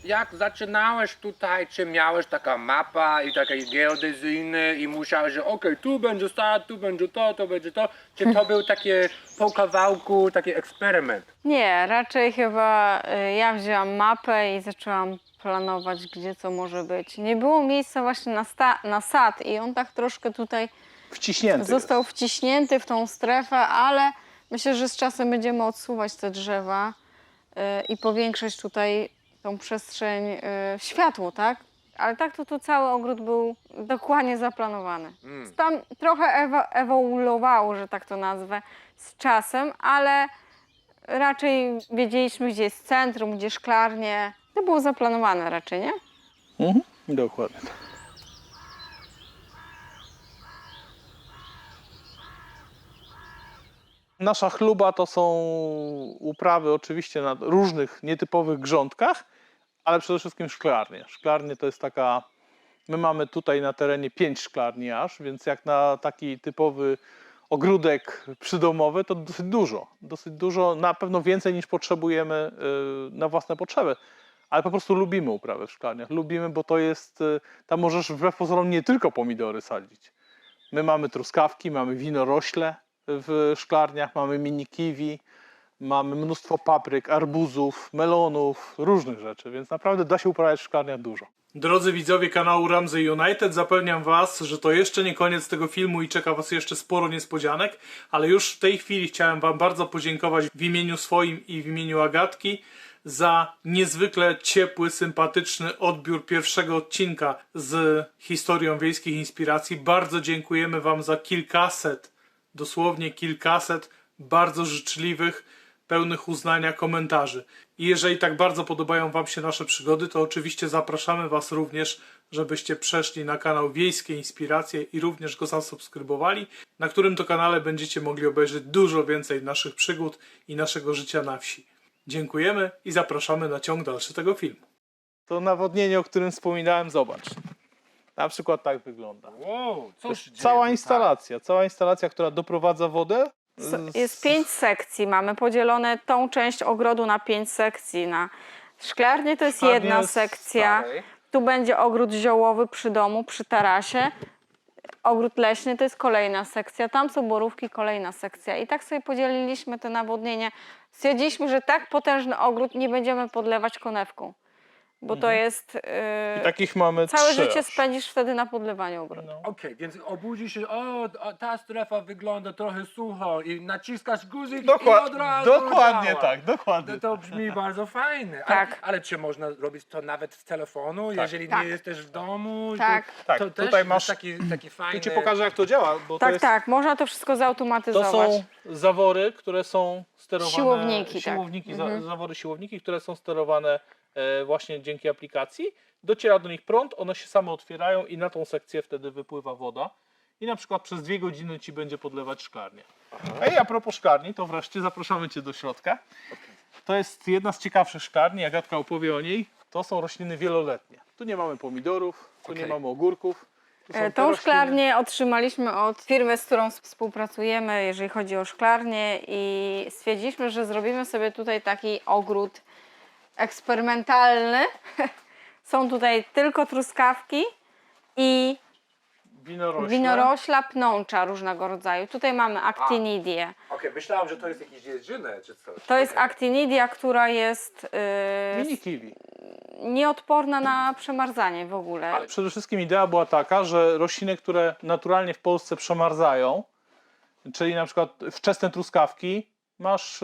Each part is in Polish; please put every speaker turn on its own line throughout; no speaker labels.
jak zaczynałeś tutaj, czy miałeś taka mapa i takie geodezyjny i musiałeś, że okej, tu będzie start, tu będzie to będzie to, czy to był takie po kawałku, taki eksperyment?
Nie, raczej chyba ja wzięłam mapę i zaczęłam planować, gdzie co może być. Nie było miejsca właśnie na sad i on tak troszkę tutaj
Wciśnięty
został
jest.
wciśnięty w tą strefę, ale myślę, że z czasem będziemy odsuwać te drzewa i powiększać tutaj tą przestrzeń światło, tak? Ale tak to cały ogród był dokładnie zaplanowany. Tam trochę ewoluowało, że tak to nazwę, z czasem, ale raczej wiedzieliśmy, gdzie jest centrum, gdzie szklarnie. To było zaplanowane raczej, nie?
Dokładnie. Nasza chluba to są uprawy oczywiście na różnych nietypowych grządkach, ale przede wszystkim szklarnie. Szklarnie to jest taka... My mamy tutaj na terenie 5 szklarni aż, więc jak na taki typowy ogródek przydomowy to dosyć dużo. Dosyć dużo, na pewno więcej niż potrzebujemy na własne potrzeby. Ale po prostu lubimy uprawę w szklarniach. Lubimy, bo to jest... Tam możesz wbrew pozorom nie tylko pomidory sadzić. My mamy truskawki, mamy winorośle w szklarniach, mamy mini kiwi, mamy mnóstwo papryk, arbuzów, melonów, różnych rzeczy, więc naprawdę da się uprawiać w szklarniach dużo. Drodzy widzowie kanału Ramsey United, zapewniam Was, że to jeszcze nie koniec tego filmu i czeka Was jeszcze sporo niespodzianek, ale już w tej chwili chciałem Wam bardzo podziękować w imieniu swoim i w imieniu Agatki za niezwykle ciepły, sympatyczny odbiór pierwszego odcinka z historią wiejskich inspiracji. Bardzo dziękujemy Wam za kilkaset, dosłownie kilkaset bardzo życzliwych, pełnych uznania komentarzy. I jeżeli tak bardzo podobają Wam się nasze przygody, to oczywiście zapraszamy Was również, żebyście przeszli na kanał Wiejskie Inspiracje i również go zasubskrybowali, na którym to kanale będziecie mogli obejrzeć dużo więcej naszych przygód i naszego życia na wsi. Dziękujemy i zapraszamy na ciąg dalszy tego filmu. To nawodnienie, o którym wspominałem, zobacz. Na przykład tak wygląda.
Wow, cóż,
Cała instalacja, która doprowadza wodę.
Jest 5 sekcji. Mamy podzielone tą część ogrodu na 5 sekcji. Na szklarnię to jest
Szklarnie
jedna
jest
sekcja.
stary.
Tu będzie ogród ziołowy przy domu, przy tarasie. Ogród leśny to jest kolejna sekcja. Tam są borówki, kolejna sekcja. I tak sobie podzieliliśmy te nawodnienie. Stwierdziliśmy, że tak potężny ogród nie będziemy podlewać konewką. Bo to jest...
I takich mamy
całe
3
życie
aż.
spędzisz wtedy na podlewaniu ogrodu.
No.
Okej, więc obudzi się, ta strefa wygląda trochę sucho i naciskasz guzik i
Dokład,
od razu
dokładnie
działa.
tak, dokładnie.
To brzmi bardzo fajnie.
Tak.
Ale czy można robić to nawet z telefonu, jeżeli
Tak.
nie jesteś w domu?
Tak.
Tak,
To też
tutaj
jest
masz...
taki fajny...
Tu Ci pokażę, jak to działa, bo to
Tak,
jest...
tak. Można to wszystko
To
zautomatyzować.
są zawory, które są sterowane...
Siłowniki, tak.
Zawory siłowniki, które są sterowane właśnie dzięki aplikacji. Dociera do nich prąd, one się same otwierają i na tą sekcję wtedy wypływa woda. I na przykład przez 2 godziny Ci będzie podlewać szklarnię. A propos szklarni, to wreszcie zapraszamy Cię do środka. To jest jedna z ciekawszych szklarni, Agatka opowie o niej. To są rośliny wieloletnie. Tu nie mamy pomidorów, tu nie mamy ogórków. Tu są te
Tą
rośliny-
szklarnię otrzymaliśmy od firmy, z którą współpracujemy, jeżeli chodzi o szklarnię, i stwierdziliśmy, że zrobimy sobie tutaj taki ogród eksperymentalny. Są tutaj tylko truskawki i winorośla pnącza różnego rodzaju. Tutaj mamy actinidię.
Okej, myślałem, że to jest jakieś jedzone czy coś.
To jest actinidia, która jest
Mini kiwi.
nieodporna na przemarzanie w ogóle.
Ale przede wszystkim idea była taka, że rośliny, które naturalnie w Polsce przemarzają, czyli na przykład wczesne truskawki, masz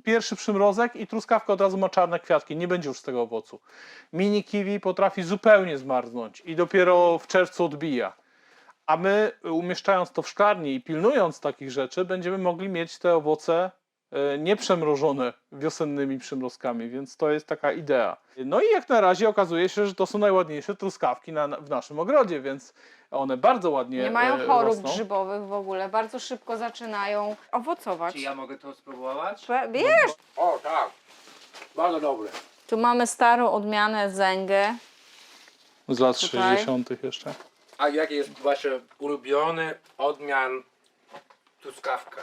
pierwszy przymrozek i truskawka od razu ma czarne kwiatki, nie będzie już z tego owocu. Mini kiwi potrafi zupełnie zmarznąć i dopiero w czerwcu odbija. A my, umieszczając to w szklarni i pilnując takich rzeczy, będziemy mogli mieć te owoce nieprzemrożone wiosennymi przymrozkami, więc to jest taka idea. No i jak na razie okazuje się, że to są najładniejsze truskawki w naszym ogrodzie, więc one bardzo ładnie
Nie mają chorób
rosną.
grzybowych w ogóle, bardzo szybko zaczynają owocować.
Czy ja mogę to spróbować?
Wiesz,
O tak, bardzo dobre.
tu mamy starą odmianę zęgę.
Z lat
Tutaj.
60. jeszcze.
A jaki jest wasz ulubiony odmian truskawka?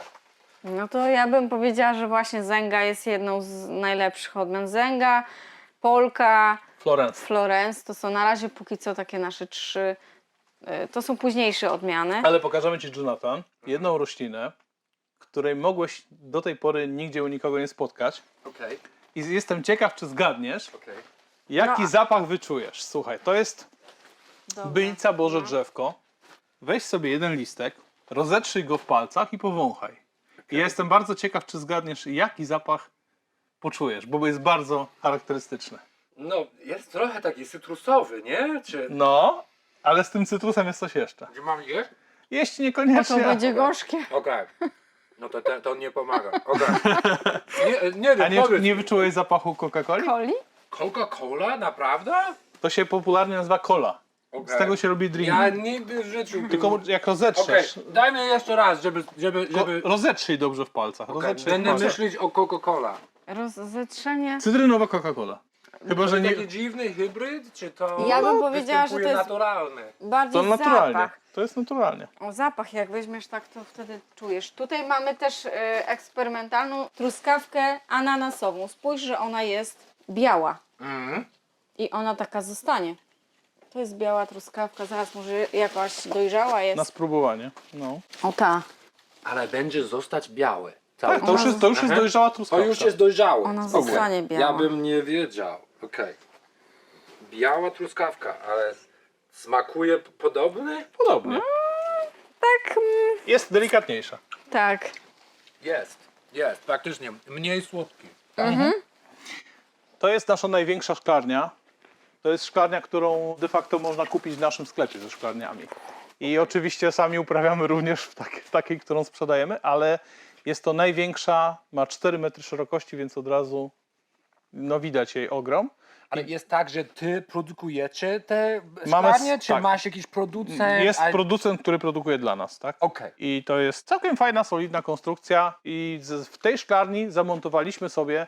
No to ja bym powiedziała, że właśnie zęga jest jedną z najlepszych odmian. Zęga Polka,
Florence.
Florence. To są na razie póki co takie nasze 3. To są późniejsze odmiany.
Ale pokażemy Ci, Jonathan, jedną roślinę, której mogłeś do tej pory nigdzie u nikogo nie spotkać.
Okej,
I jestem ciekaw, czy zgadniesz,
okej.
jaki
No.
zapach wyczujesz. Słuchaj, to jest
Dobra.
bylica Boże
No.
drzewko. Weź sobie jeden listek, rozetrzyj go w palcach i powąchaj. I ja jestem bardzo ciekaw, czy zgadniesz, jaki zapach poczujesz, bo jest bardzo charakterystyczny.
No, jest trochę taki cytrusowy, nie? Czy...
No, ale z tym cytrusem jest coś jeszcze.
Gdzie mam jeść?
Jeść
To
niekoniecznie.
będzie gorzkie.
Okej. No to nie pomaga. Okej. Nie
A
wiem, powiedz
nie
mi.
wyczułeś zapachu Coca-Coli?
Coli?
Coca-Cola? Naprawdę?
To się popularnie nazywa cola. Z
Okej.
tego się robi drink.
Ja nigdy w życiu...
Tylko jak
Okej,
rozetrzesz,
dajmy jeszcze raz, żeby...
rozetrzyj dobrze w palcach.
Okej,
Rozetrzyj w
będę
palcach.
myśleć o Coca-Cola.
Rozetrzenie.
Cytrynowa Coca-Cola. Chyba, że nie...
Taki dziwny hybryd, czy to
Ja bym powiedziała, że to
występuje
jest
naturalne?
bardziej
To naturalnie.
zapach.
To jest naturalnie.
O, zapach, jak weźmiesz tak, to wtedy czujesz. Tutaj mamy też eksperymentalną truskawkę ananasową. Spójrz, że ona jest biała
Mhm.
i ona taka zostanie. To jest biała truskawka, zaraz może jakaś dojrzała
Na
jest.
spróbowanie. No.
O ta,
Ale będzie zostać biały. Cały
Tak, to już jest
Aha.
dojrzała
To
truskawka.
już jest dojrzałe.
Ona
Okej.
zostanie biała.
Ja bym nie wiedział. Okej. Biała truskawka, ale smakuje podobny?
Podobnie.
tak,
Jest delikatniejsza.
tak.
Jest, faktycznie. Mniej słodki.
To jest nasza największa szklarnia. To jest szklarnia, którą de facto można kupić w naszym sklepie ze szklarniami. I oczywiście sami uprawiamy również w takiej, którą sprzedajemy, ale jest to największa, ma 4 metry szerokości, więc od razu no, widać jej ogrom.
Ale jest tak, że ty produkujecie te
Mamy
szklarnie, czy
tak.
masz jakiś producent?
Jest producent, który produkuje dla nas, tak?
Okej.
I to jest całkiem fajna, solidna konstrukcja i w tej szklarni zamontowaliśmy sobie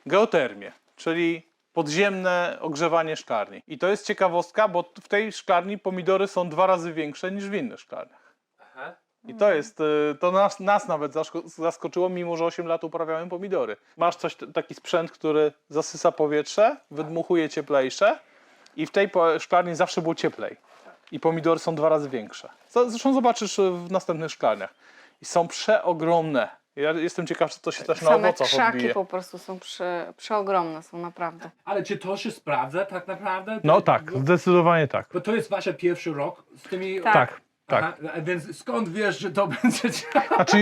geotermię, czyli podziemne ogrzewanie szklarni. I to jest ciekawostka, bo w tej szklarni pomidory są 2 razy większe niż w innych szklarniach.
Aha.
I to jest, to nas nawet zaskoczyło, mimo że 8 lat uprawiałem pomidory. Masz taki sprzęt, który zasysa powietrze, wydmuchuje cieplejsze i w tej szklarni zawsze było cieplej. I pomidory są 2 razy większe. Zresztą zobaczysz w następnych szklarniach. I są przeogromne. Ja jestem ciekaw, czy to się też na
Same
owocach
krzaki
odbije.
po prostu są przeogromne, są naprawdę.
Ale czy to się sprawdza tak naprawdę?
No tak, zdecydowanie tak.
Bo to jest wasz pierwszy rok z tymi...
Tak.
Tak, tak.
Aha, a więc skąd wiesz, że to będzie działać?
Znaczy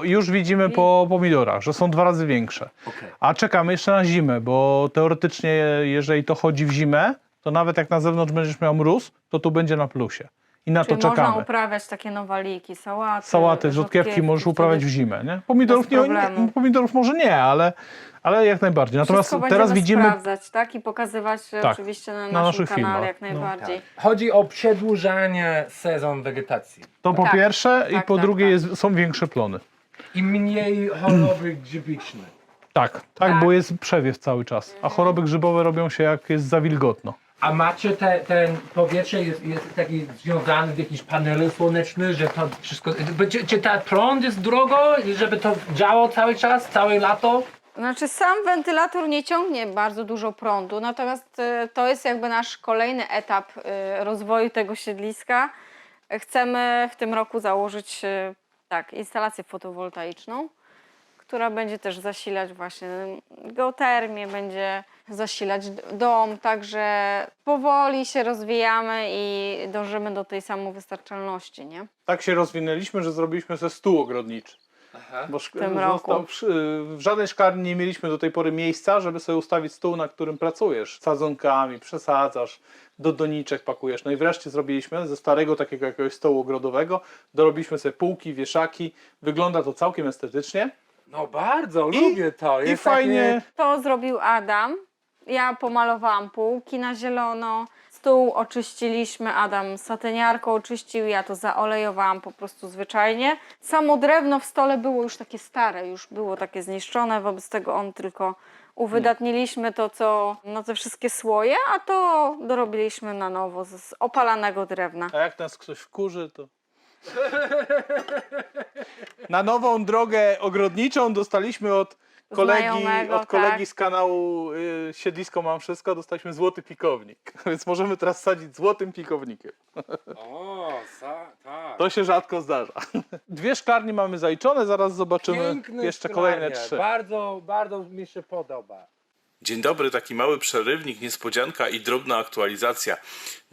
już widzimy po pomidorach, że są 2 razy większe.
Okej.
A czekamy jeszcze na zimę, bo teoretycznie jeżeli to chodzi w zimę, to nawet jak na zewnątrz będziesz miał mróz, to tu będzie na plusie. I na
Czyli
to
można
czekamy.
uprawiać takie nowaliki,
Sałaty, rzodkiewki możesz uprawiać w
wtedy
zimę, nie? Pomidorów,
bez problemu.
pomidorów może nie, ale jak najbardziej. Natomiast
Wszystko
teraz
będziemy
widzimy...
sprawdzać, tak? I pokazywać
Tak,
oczywiście na
na
naszym
naszych
kanale
filmach.
jak najbardziej.
Chodzi o przedłużanie sezon wegetacji.
To po
Tak,
pierwsze i
tak,
po
tak,
drugie
tak.
są większe plony.
I mniej choroby grzybiczne.
Tak,
Tak.
bo jest przewiew cały czas. A choroby grzybowe robią się jak jest za wilgotno.
A macie ten powietrze jest taki związany w jakieś panele słoneczne, że to wszystko... Czy ta prąd jest drogo, żeby to działało cały czas, całe lato?
Znaczy sam wentylator nie ciągnie bardzo dużo prądu, natomiast to jest jakby nasz kolejny etap rozwoju tego siedliska. Chcemy w tym roku założyć tak, instalację fotowoltaiczną, która będzie też zasilać właśnie geotermię, będzie zasilać dom, także powoli się rozwijamy i dążymy do tej samowystarczalności, nie?
Tak się rozwinęliśmy, że zrobiliśmy ze stół ogrodniczy.
Aha.
Bo
W tym roku.
w żadnej szklarni nie mieliśmy do tej pory miejsca, żeby sobie ustawić stół, na którym pracujesz. Sadzonkami, przesadzasz, do doniczek pakujesz. No i wreszcie zrobiliśmy ze starego takiego jakiegoś stołu ogrodowego, dorobiliśmy sobie półki, wieszaki. Wygląda to całkiem estetycznie.
No bardzo, lubię to.
I
Jest
fajnie.
To zrobił Adam. Ja pomalowałam półki na zielono. Stół oczyściliśmy, Adam satyniarką oczyścił, ja to zaolejowałam po prostu zwyczajnie. Samo drewno w stole było już takie stare, już było takie zniszczone, wobec tego on tylko uwydatniliśmy to, co, no te wszystkie słoje, a to dorobiliśmy na nowo z opalanego drewna.
A jak nas ktoś wkurzy, to... Na nową drogę ogrodniczą dostaliśmy od
znajomego.
od kolegi z kanału Siedlisko Mam Wszystko dostaliśmy złoty pikownik, więc możemy teraz sadzić złotym pikownikiem.
O, tak.
To się rzadko zdarza. 2 szklarnie mamy zaliczone, zaraz zobaczymy
Piękne
jeszcze kolejne
szklarnie.
3.
Bardzo mi się podoba.
Dzień dobry, taki mały przerywnik, niespodzianka i drobna aktualizacja.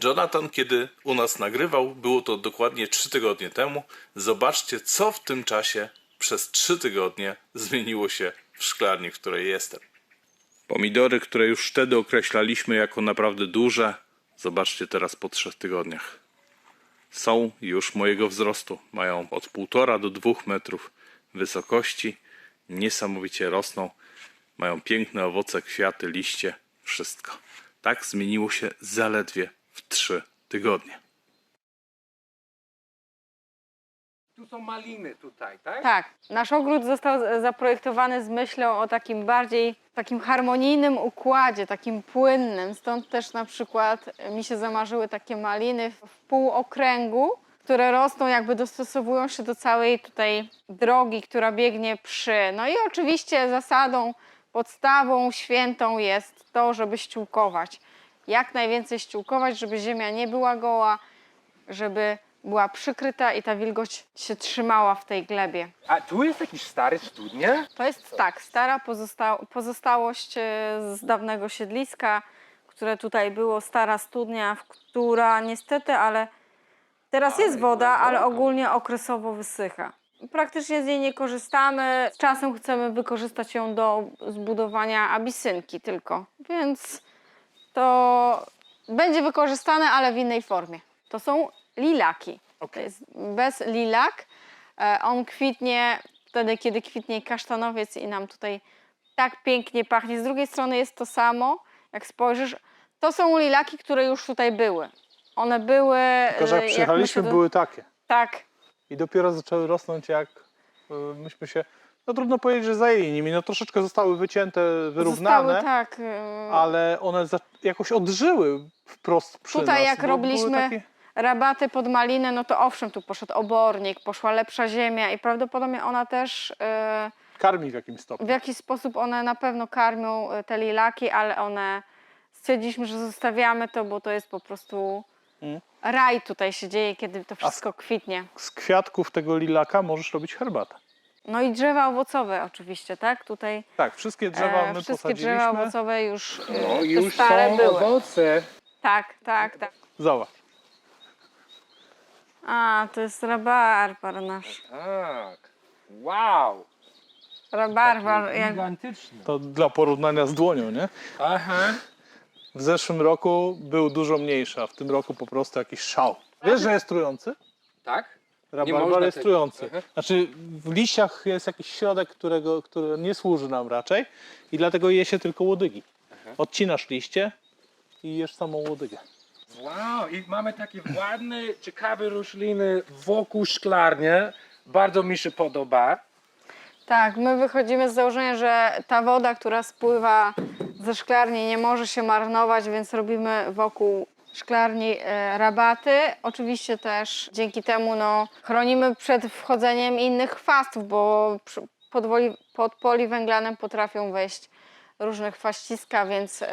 Jonathan, kiedy u nas nagrywał, było to dokładnie 3 tygodnie temu. Zobaczcie, co w tym czasie przez 3 tygodnie zmieniło się w szklarni, w której jestem. Pomidory, które już wtedy określaliśmy jako naprawdę duże, zobaczcie teraz po 3 tygodniach. Są już mojego wzrostu. Mają od 1,5 do 2 metrów wysokości. Niesamowicie rosną. Mają piękne owoce, kwiaty, liście, wszystko. Tak zmieniło się zaledwie w 3 tygodnie.
Tu są maliny tutaj, tak?
Tak, nasz ogród został zaprojektowany z myślą o takim harmonijnym układzie, takim płynnym. Stąd też na przykład mi się zamarzyły takie maliny w półokręgu, które rosną, jakby dostosowują się do całej tutaj drogi, która biegnie przy. No i oczywiście zasadą, podstawą świętą jest to, żeby ściółkować. Jak najwięcej ściółkować, żeby ziemia nie była goła, żeby była przykryta i ta wilgoć się trzymała w tej glebie.
A tu jest jakiś stary studnia?
To jest tak, stara pozostałość z dawnego siedliska, które tutaj było, stara studnia, która niestety, ale teraz jest woda, ale ogólnie okresowo wysycha. Praktycznie z niej nie korzystamy. Z czasem chcemy wykorzystać ją do zbudowania abisynki tylko, więc to będzie wykorzystane, ale w innej formie. To są lilaki. To jest bez lilak. On kwitnie wtedy, kiedy kwitnie kasztanowiec i nam tutaj tak pięknie pachnie. Z drugiej strony jest to samo, jak spojrzysz. To są lilaki, które już tutaj były. One były...
Tylko, że jak przyjechaliśmy, były takie.
Tak.
I dopiero zaczęły rosnąć, jak myśmy się, no trudno powiedzieć, że zajęli nimi. No troszeczkę zostały wycięte, wyrównane,
Zostały, tak.
ale one jakoś odżyły wprost przy nas.
Tutaj jak
bo
robiliśmy
były takie...
rabaty pod malinę, no to owszem, tu poszedł obornik, poszła lepsza ziemia i prawdopodobnie ona też
Karmi w jakimś stopniu.
w jakiś sposób one na pewno karmią te lilaki, ale one stwierdziliśmy, że zostawiamy to, bo to jest po prostu raj tutaj się dzieje, kiedy to wszystko kwitnie.
Z kwiatków tego lilaka możesz robić herbatę.
No i drzewa owocowe oczywiście, tak? Tutaj
Tak, wszystkie drzewa my
wszystkie
posadziliśmy.
drzewa owocowe już,
No
te
już
stare
są
były.
owoce.
Tak.
Zobacz.
A, to jest rabarbar nasz.
Tak. Wow.
Rabarbar, jak
Gigantyczny.
To dla porównania z dłonią, nie?
Aha.
W zeszłym roku był dużo mniejszy, a w tym roku po prostu jakiś szał. Wiesz, że jest trujący?
Tak?
Rabarbar
można
jest
tego-
trujący.
Aha.
Znaczy w liściach jest jakiś środek, który nie służy nam raczej i dlatego je się tylko łodygi. Odcinasz liście i jesz samą łodygę.
Wow, i mamy takie ładne, ciekawe rośliny wokół szklarnie. Bardzo mi się podoba.
Tak, my wychodzimy z założenia, że ta woda, która spływa ze szklarni, nie może się marnować, więc robimy wokół szklarni rabaty. Oczywiście też dzięki temu chronimy przed wchodzeniem innych chwastów, bo pod poliwęglanem potrafią wejść różne chwaściska, więc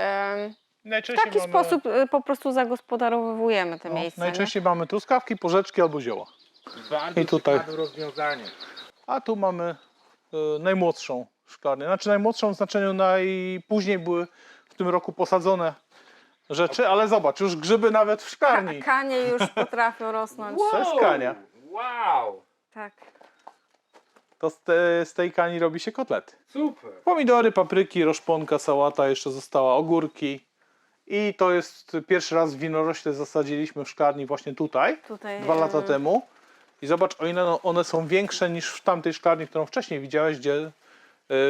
w taki sposób po prostu zagospodarowujemy te miejsca.
Najczęściej mamy truskawki, porzeczki albo zioła.
Bardzo
I tutaj.
ciekawe rozwiązanie.
A tu mamy najmłodszą szklarnię. Znaczy najmłodszą w znaczeniu najpóźniej były w tym roku posadzone rzeczy, ale zobacz, już grzyby nawet w szklarni.
Kanie już potrafią rosnąć.
To jest kania.
Wow,
Tak.
To z tej kani robi się kotlety.
super.
Pomidory, papryki, roszponka, sałata, jeszcze została ogórki. I to jest pierwszy raz winorośle zasadziliśmy w szklarni właśnie tutaj,
Tutaj
2 lata temu. I zobacz, o ile one są większe niż w tamtej szklarni, którą wcześniej widziałeś, gdzie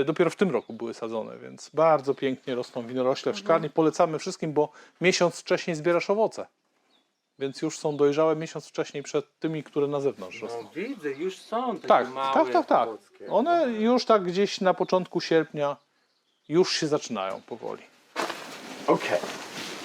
dopiero w tym roku były sadzone, więc bardzo pięknie rosną winorośle w szklarni. Polecamy wszystkim, bo miesiąc wcześniej zbierasz owoce. Więc już są dojrzałe miesiąc wcześniej przed tymi, które na zewnątrz rosną.
No widzę, już są takie
Tak,
małe
tak.
owockie.
One już tak gdzieś na początku sierpnia już się zaczynają powoli.
Okej.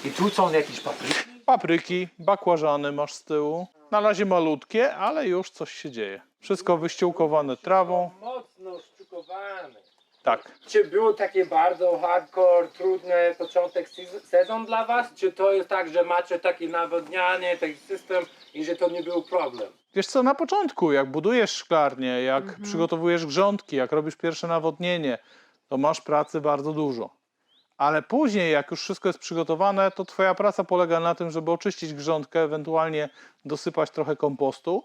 I tu są jakieś papryki?
Papryki, bakłażany masz z tyłu. Na razie malutkie, ale już coś się dzieje. Wszystko wyściółkowane trawą.
Mocno szczykowane.
Tak.
Czy był taki bardzo hardcore, trudny początek sezon dla was? Czy to jest tak, że macie takie nawodnianie, taki system i że to nie był problem?
Wiesz co, na początku, jak budujesz szklarnię, jak przygotowujesz grządki, jak robisz pierwsze nawodnienie, to masz pracy bardzo dużo. Ale później, jak już wszystko jest przygotowane, to twoja praca polega na tym, żeby oczyścić grządkę, ewentualnie dosypać trochę kompostu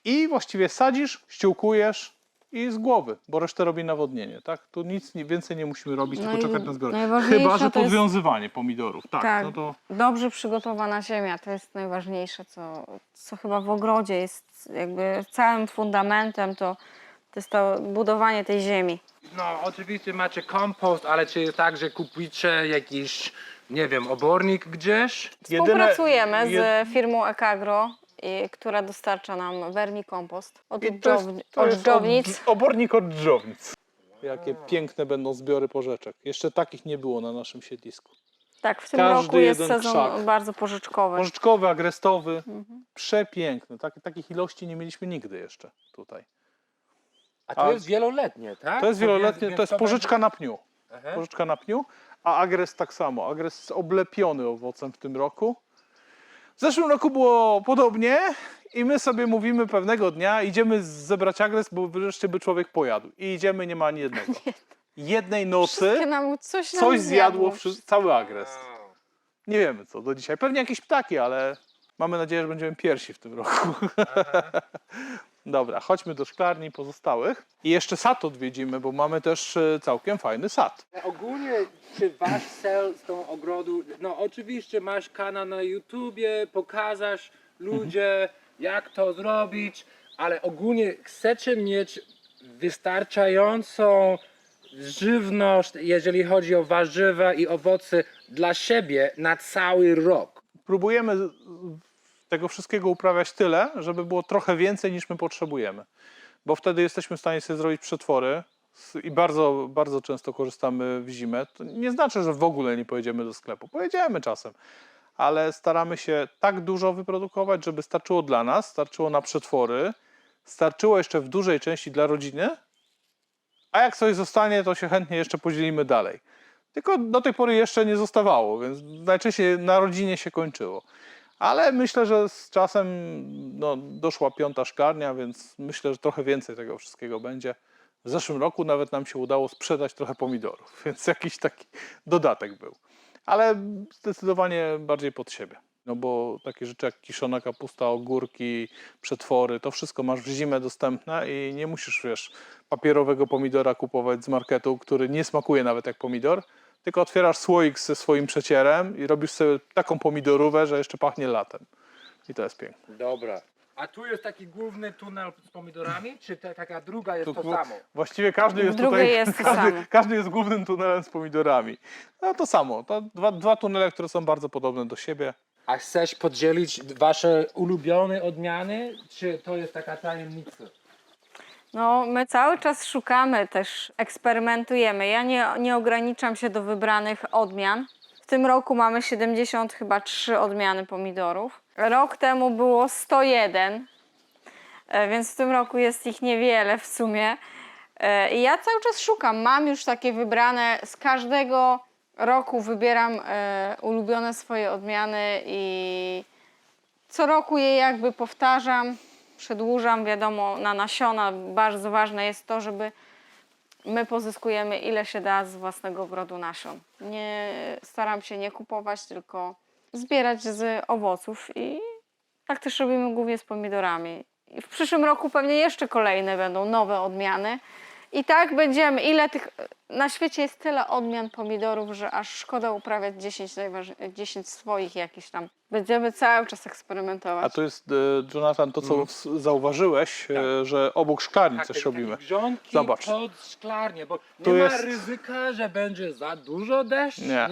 i właściwie sadzisz, ściółkujesz i z głowy, bo resztę robi nawodnienie, tak? Tu nic więcej nie musimy robić,
No
tylko
i
czekać na zbiór.
najważniejsze
Chyba, że
to jest-
podwiązywanie pomidorów, tak.
Tak,
No to
dobrze przygotowana ziemia to jest najważniejsze, co chyba w ogrodzie jest jakby całym fundamentem, to jest to budowanie tej ziemi.
No, oczywiście macie kompost, ale czy jest tak, że kupicie jakiś, nie wiem, obornik gdzieś?
Współpracujemy
Jedyne-
z firmą Ekagro, która dostarcza nam wermikompost od,
I to jest, to
od
jest
dżownic.
obornik od dżownic. Jakie piękne będą zbiory porzeczek. Jeszcze takich nie było na naszym siedlisku.
Tak, w tym
każdy
roku jest
jeden
sezon
krzak.
bardzo pożyczkowy.
Porzeczkowy, agrestowy, przepiękny. Takich ilości nie mieliśmy nigdy jeszcze tutaj.
A to
A-
jest wieloletnie, tak?
To jest wieloletnie, to jest
będzie-
pożyczka na pniu.
Aha.
Pożyczka na pniu, a agres tak samo. Agres jest oblepiony owocem w tym roku. W zeszłym roku było podobnie i my sobie mówimy pewnego dnia, idziemy zebrać agres, bo wreszcie by człowiek pojadł. I idziemy, nie ma ani jednego. Jednej nocy
Wszystkie nam, coś nam
coś
zjadło.
zjadło cały agres.
Wow.
Nie wiemy co do dzisiaj. Pewnie jakieś ptaki, ale mamy nadzieję, że będziemy pierwsi w tym roku. Dobra, chodźmy do szklarni pozostałych. I jeszcze sad odwiedzimy, bo mamy też całkiem fajny sad.
Ogólnie, czy wasz cel z tą ogrodu, no oczywiście masz kanał na YouTubie, pokazasz ludzie, jak to zrobić, ale ogólnie chcecie mieć wystarczającą żywność, jeżeli chodzi o warzywa i owoce dla siebie na cały rok.
Próbujemy tego wszystkiego uprawiać tyle, żeby było trochę więcej niż my potrzebujemy. Bo wtedy jesteśmy w stanie sobie zrobić przetwory i bardzo, bardzo często korzystamy w zimę. To nie znaczy, że w ogóle nie pojedziemy do sklepu. Pojedziemy czasem, ale staramy się tak dużo wyprodukować, żeby starczyło dla nas, starczyło na przetwory, starczyło jeszcze w dużej części dla rodziny, a jak coś zostanie, to się chętnie jeszcze podzielimy dalej. Tylko do tej pory jeszcze nie zostawało, więc najczęściej na rodzinie się kończyło. Ale myślę, że z czasem doszła 5. szklarnia, więc myślę, że trochę więcej tego wszystkiego będzie. W zeszłym roku nawet nam się udało sprzedać trochę pomidorów, więc jakiś taki dodatek był. Ale zdecydowanie bardziej pod siebie. No bo takie rzeczy jak kiszona kapusta, ogórki, przetwory, to wszystko masz w zimę dostępne i nie musisz, wiesz, papierowego pomidora kupować z marketu, który nie smakuje nawet jak pomidor, tylko otwierasz słoik ze swoim przecierem i robisz sobie taką pomidorówę, że jeszcze pachnie latem. I to jest piękne.
Dobra. A tu jest taki główny tunel z pomidorami, czy taka druga jest to
Tu
samo?
Właściwie każdy jest
Drugie
tutaj,
jest to samo.
każdy jest głównym tunelem z pomidorami. No to samo, to dwa tunele, które są bardzo podobne do siebie.
A chcesz podzielić wasze ulubione odmiany, czy to jest taka tajemnica?
No, my cały czas szukamy też, eksperymentujemy. Ja nie ograniczam się do wybranych odmian. W tym roku mamy 73 odmiany pomidorów. Rok temu było 101, więc w tym roku jest ich niewiele w sumie. I ja cały czas szukam. Mam już takie wybrane, z każdego roku wybieram ulubione swoje odmiany i co roku je jakby powtarzam, przedłużam, wiadomo, na nasiona. Bardzo ważne jest to, żeby my pozyskujemy ile się da z własnego ogrodu nasion. Staram się nie kupować, tylko zbierać z owoców i tak też robimy głównie z pomidorami. I w przyszłym roku pewnie jeszcze kolejne będą nowe odmiany. I tak będziemy, na świecie jest tyle odmian pomidorów, że aż szkoda uprawiać 10 swoich jakichś tam. Będziemy cały czas eksperymentować.
A to jest, Jonathan, to co zauważyłeś, że obok szklarni coś
Takie
robimy.
grządki
Zobacz.
pod szklarnię, bo
Tu
nie ma
jest-
ryzyka, że będzie za dużo deszcz,
Nie,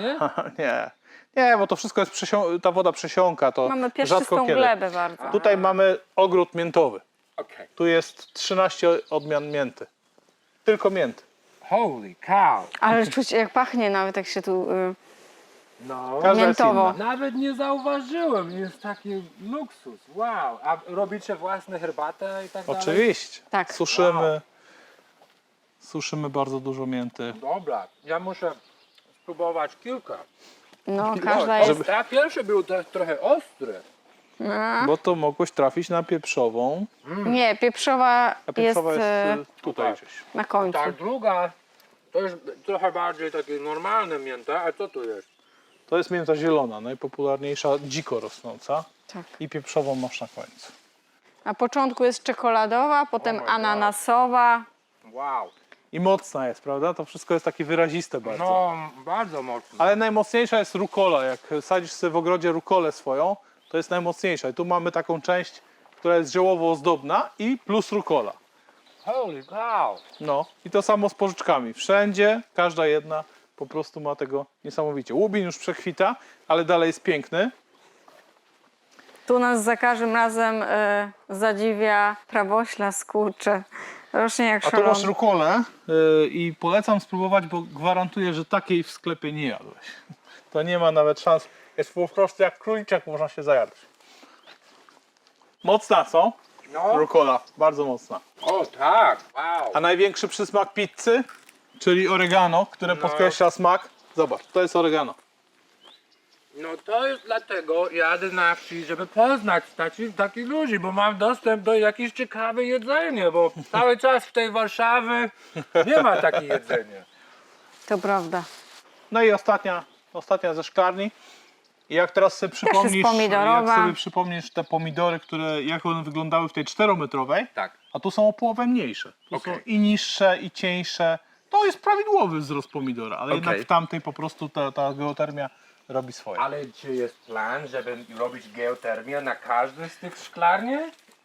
nie?
nie, bo to wszystko jest, ta woda przesiąka, to
Mamy
rzadko
piaszczystą
kiedy.
glebę bardzo.
Tutaj mamy ogród miętowy.
Okej.
Tu jest 13 odmian mięty. Tylko mięty.
Holy cow.
Ale czuć jak pachnie nawet jak się tu
No.
Każda jest
miętowo.
inna.
Nawet nie zauważyłem, jest taki luksus, wow. A robicie własne herbatę i tak dalej?
Oczywiście.
Tak.
Suszymy. Suszymy bardzo dużo mięty.
Dobra, ja muszę spróbować kilka.
No, każda jest...
Ta pierwszy był trochę ostry.
No.
Bo to mogłeś trafić na pieprzową.
Nie, pieprzowa
A pieprzowa
jest
jest tutaj
tak.
gdzieś.
na końcu.
Ta druga to jest trochę bardziej takie normalne mięta, a co to jest?
To jest mięta zielona, najpopularniejsza, dziko rosnąca.
Tak.
I pieprzową masz na końcu.
Na początku jest czekoladowa, potem
my God.
ananasowa.
Wow.
I mocna jest, prawda? To wszystko jest takie wyraziste bardzo.
No, bardzo mocno.
Ale najmocniejsza jest rukola. Jak sadzisz sobie w ogrodzie rukolę swoją, to jest najmocniejsza. I tu mamy taką część, która jest ziołowo-ozdobna i plus rukola.
Holy cow.
No i to samo z porzeczkami. Wszędzie, każda jedna po prostu ma tego niesamowicie. Łubin już przekwita, ale dalej jest piękny.
Tu nas za każdym razem zadziwia prawośla, skurcze. Rośnie jak
A tu
szalony.
masz rukolę i polecam spróbować, bo gwarantuję, że takiej w sklepie nie jadłeś. To nie ma nawet szans. Jest po prostu jak króliczek, można się zajadać. Mocna, co?
No.
Rukola, bardzo mocna.
O tak, wow.
A największy przysmak pizzy, czyli oregano, które podkreśla smak. Zobacz, to jest oregano.
No to jest dlatego jadę na wsi, żeby poznać takich ludzi, bo mam dostęp do jakiegoś ciekawe jedzenie, bo cały czas w tej Warszawie nie ma takiego jedzenia.
To prawda.
No i ostatnia ze szklarni. I jak teraz sobie przypomnisz,
pomidorowa.
jak sobie przypomnisz te pomidory, jak one wyglądały w tej 4-metrowej,
Tak.
a tu są o połowę mniejsze. Tu są i niższe, i cieńsze. To jest prawidłowy wzrost pomidora, ale jednak w tamtej po prostu ta geotermia robi swoje.
Ale czy jest plan, żeby robić geotermię na każdej z tych szklarni?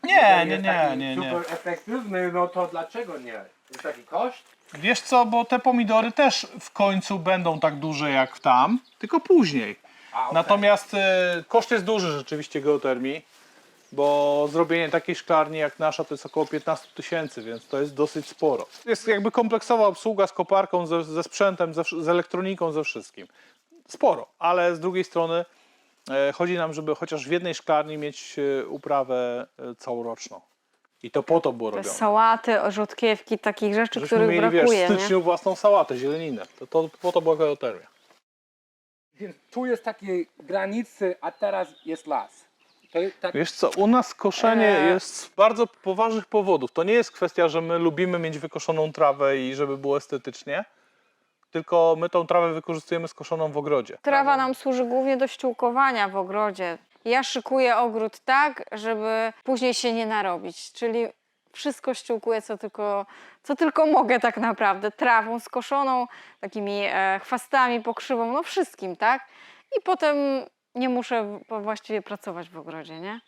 Nie,
Jest
nie,
taki
nie.
super efektywny, no to dlaczego nie? Jest taki koszt?
Wiesz co, bo te pomidory też w końcu będą tak duże jak tam, tylko później.
A, okej.
Natomiast koszt jest duży rzeczywiście geotermii, bo zrobienie takiej szklarni jak nasza to jest około 15 000, więc to jest dosyć sporo. Jest jakby kompleksowa obsługa z koparką, ze sprzętem, z elektroniką, ze wszystkim. Sporo, ale z drugiej strony chodzi nam, żeby chociaż w jednej szklarni mieć uprawę całoroczną. I to po to było
Te
robione.
sałaty, rzodkiewki, takich rzeczy,
Żeśmy
których
mieli,
brakuje.
w styczniu własną sałatę, zieleninę. To po to była geotermia.
Więc tu jest takie granice, a teraz jest las. To jest tak...
Wiesz co, u nas koszenie jest z bardzo poważnych powodów. To nie jest kwestia, że my lubimy mieć wykoszoną trawę i żeby było estetycznie, tylko my tą trawę wykorzystujemy skoszoną w ogrodzie.
Trawa nam służy głównie do ściółkowania w ogrodzie. Ja szykuję ogród tak, żeby później się nie narobić, czyli wszystko ściółkuję, co tylko mogę tak naprawdę. Trawą skoszoną, takimi chwastami, pokrzywą, no wszystkim, tak? I potem nie muszę właściwie pracować w ogrodzie, nie?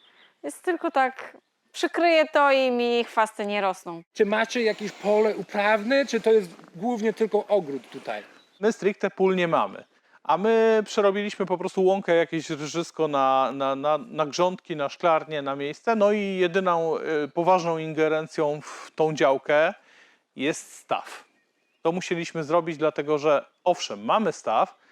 Jest tylko tak, przykryję to i mi chwasty nie rosną.
Czy macie jakieś pole uprawne, czy to jest głównie tylko ogród tutaj?
My stricte pól nie mamy, a my przerobiliśmy po prostu łąkę, jakieś rżysko na grządki, na szklarnię, na miejsce. No i jedyną poważną ingerencją w tą działkę jest staw. To musieliśmy zrobić, dlatego że owszem, mamy staw,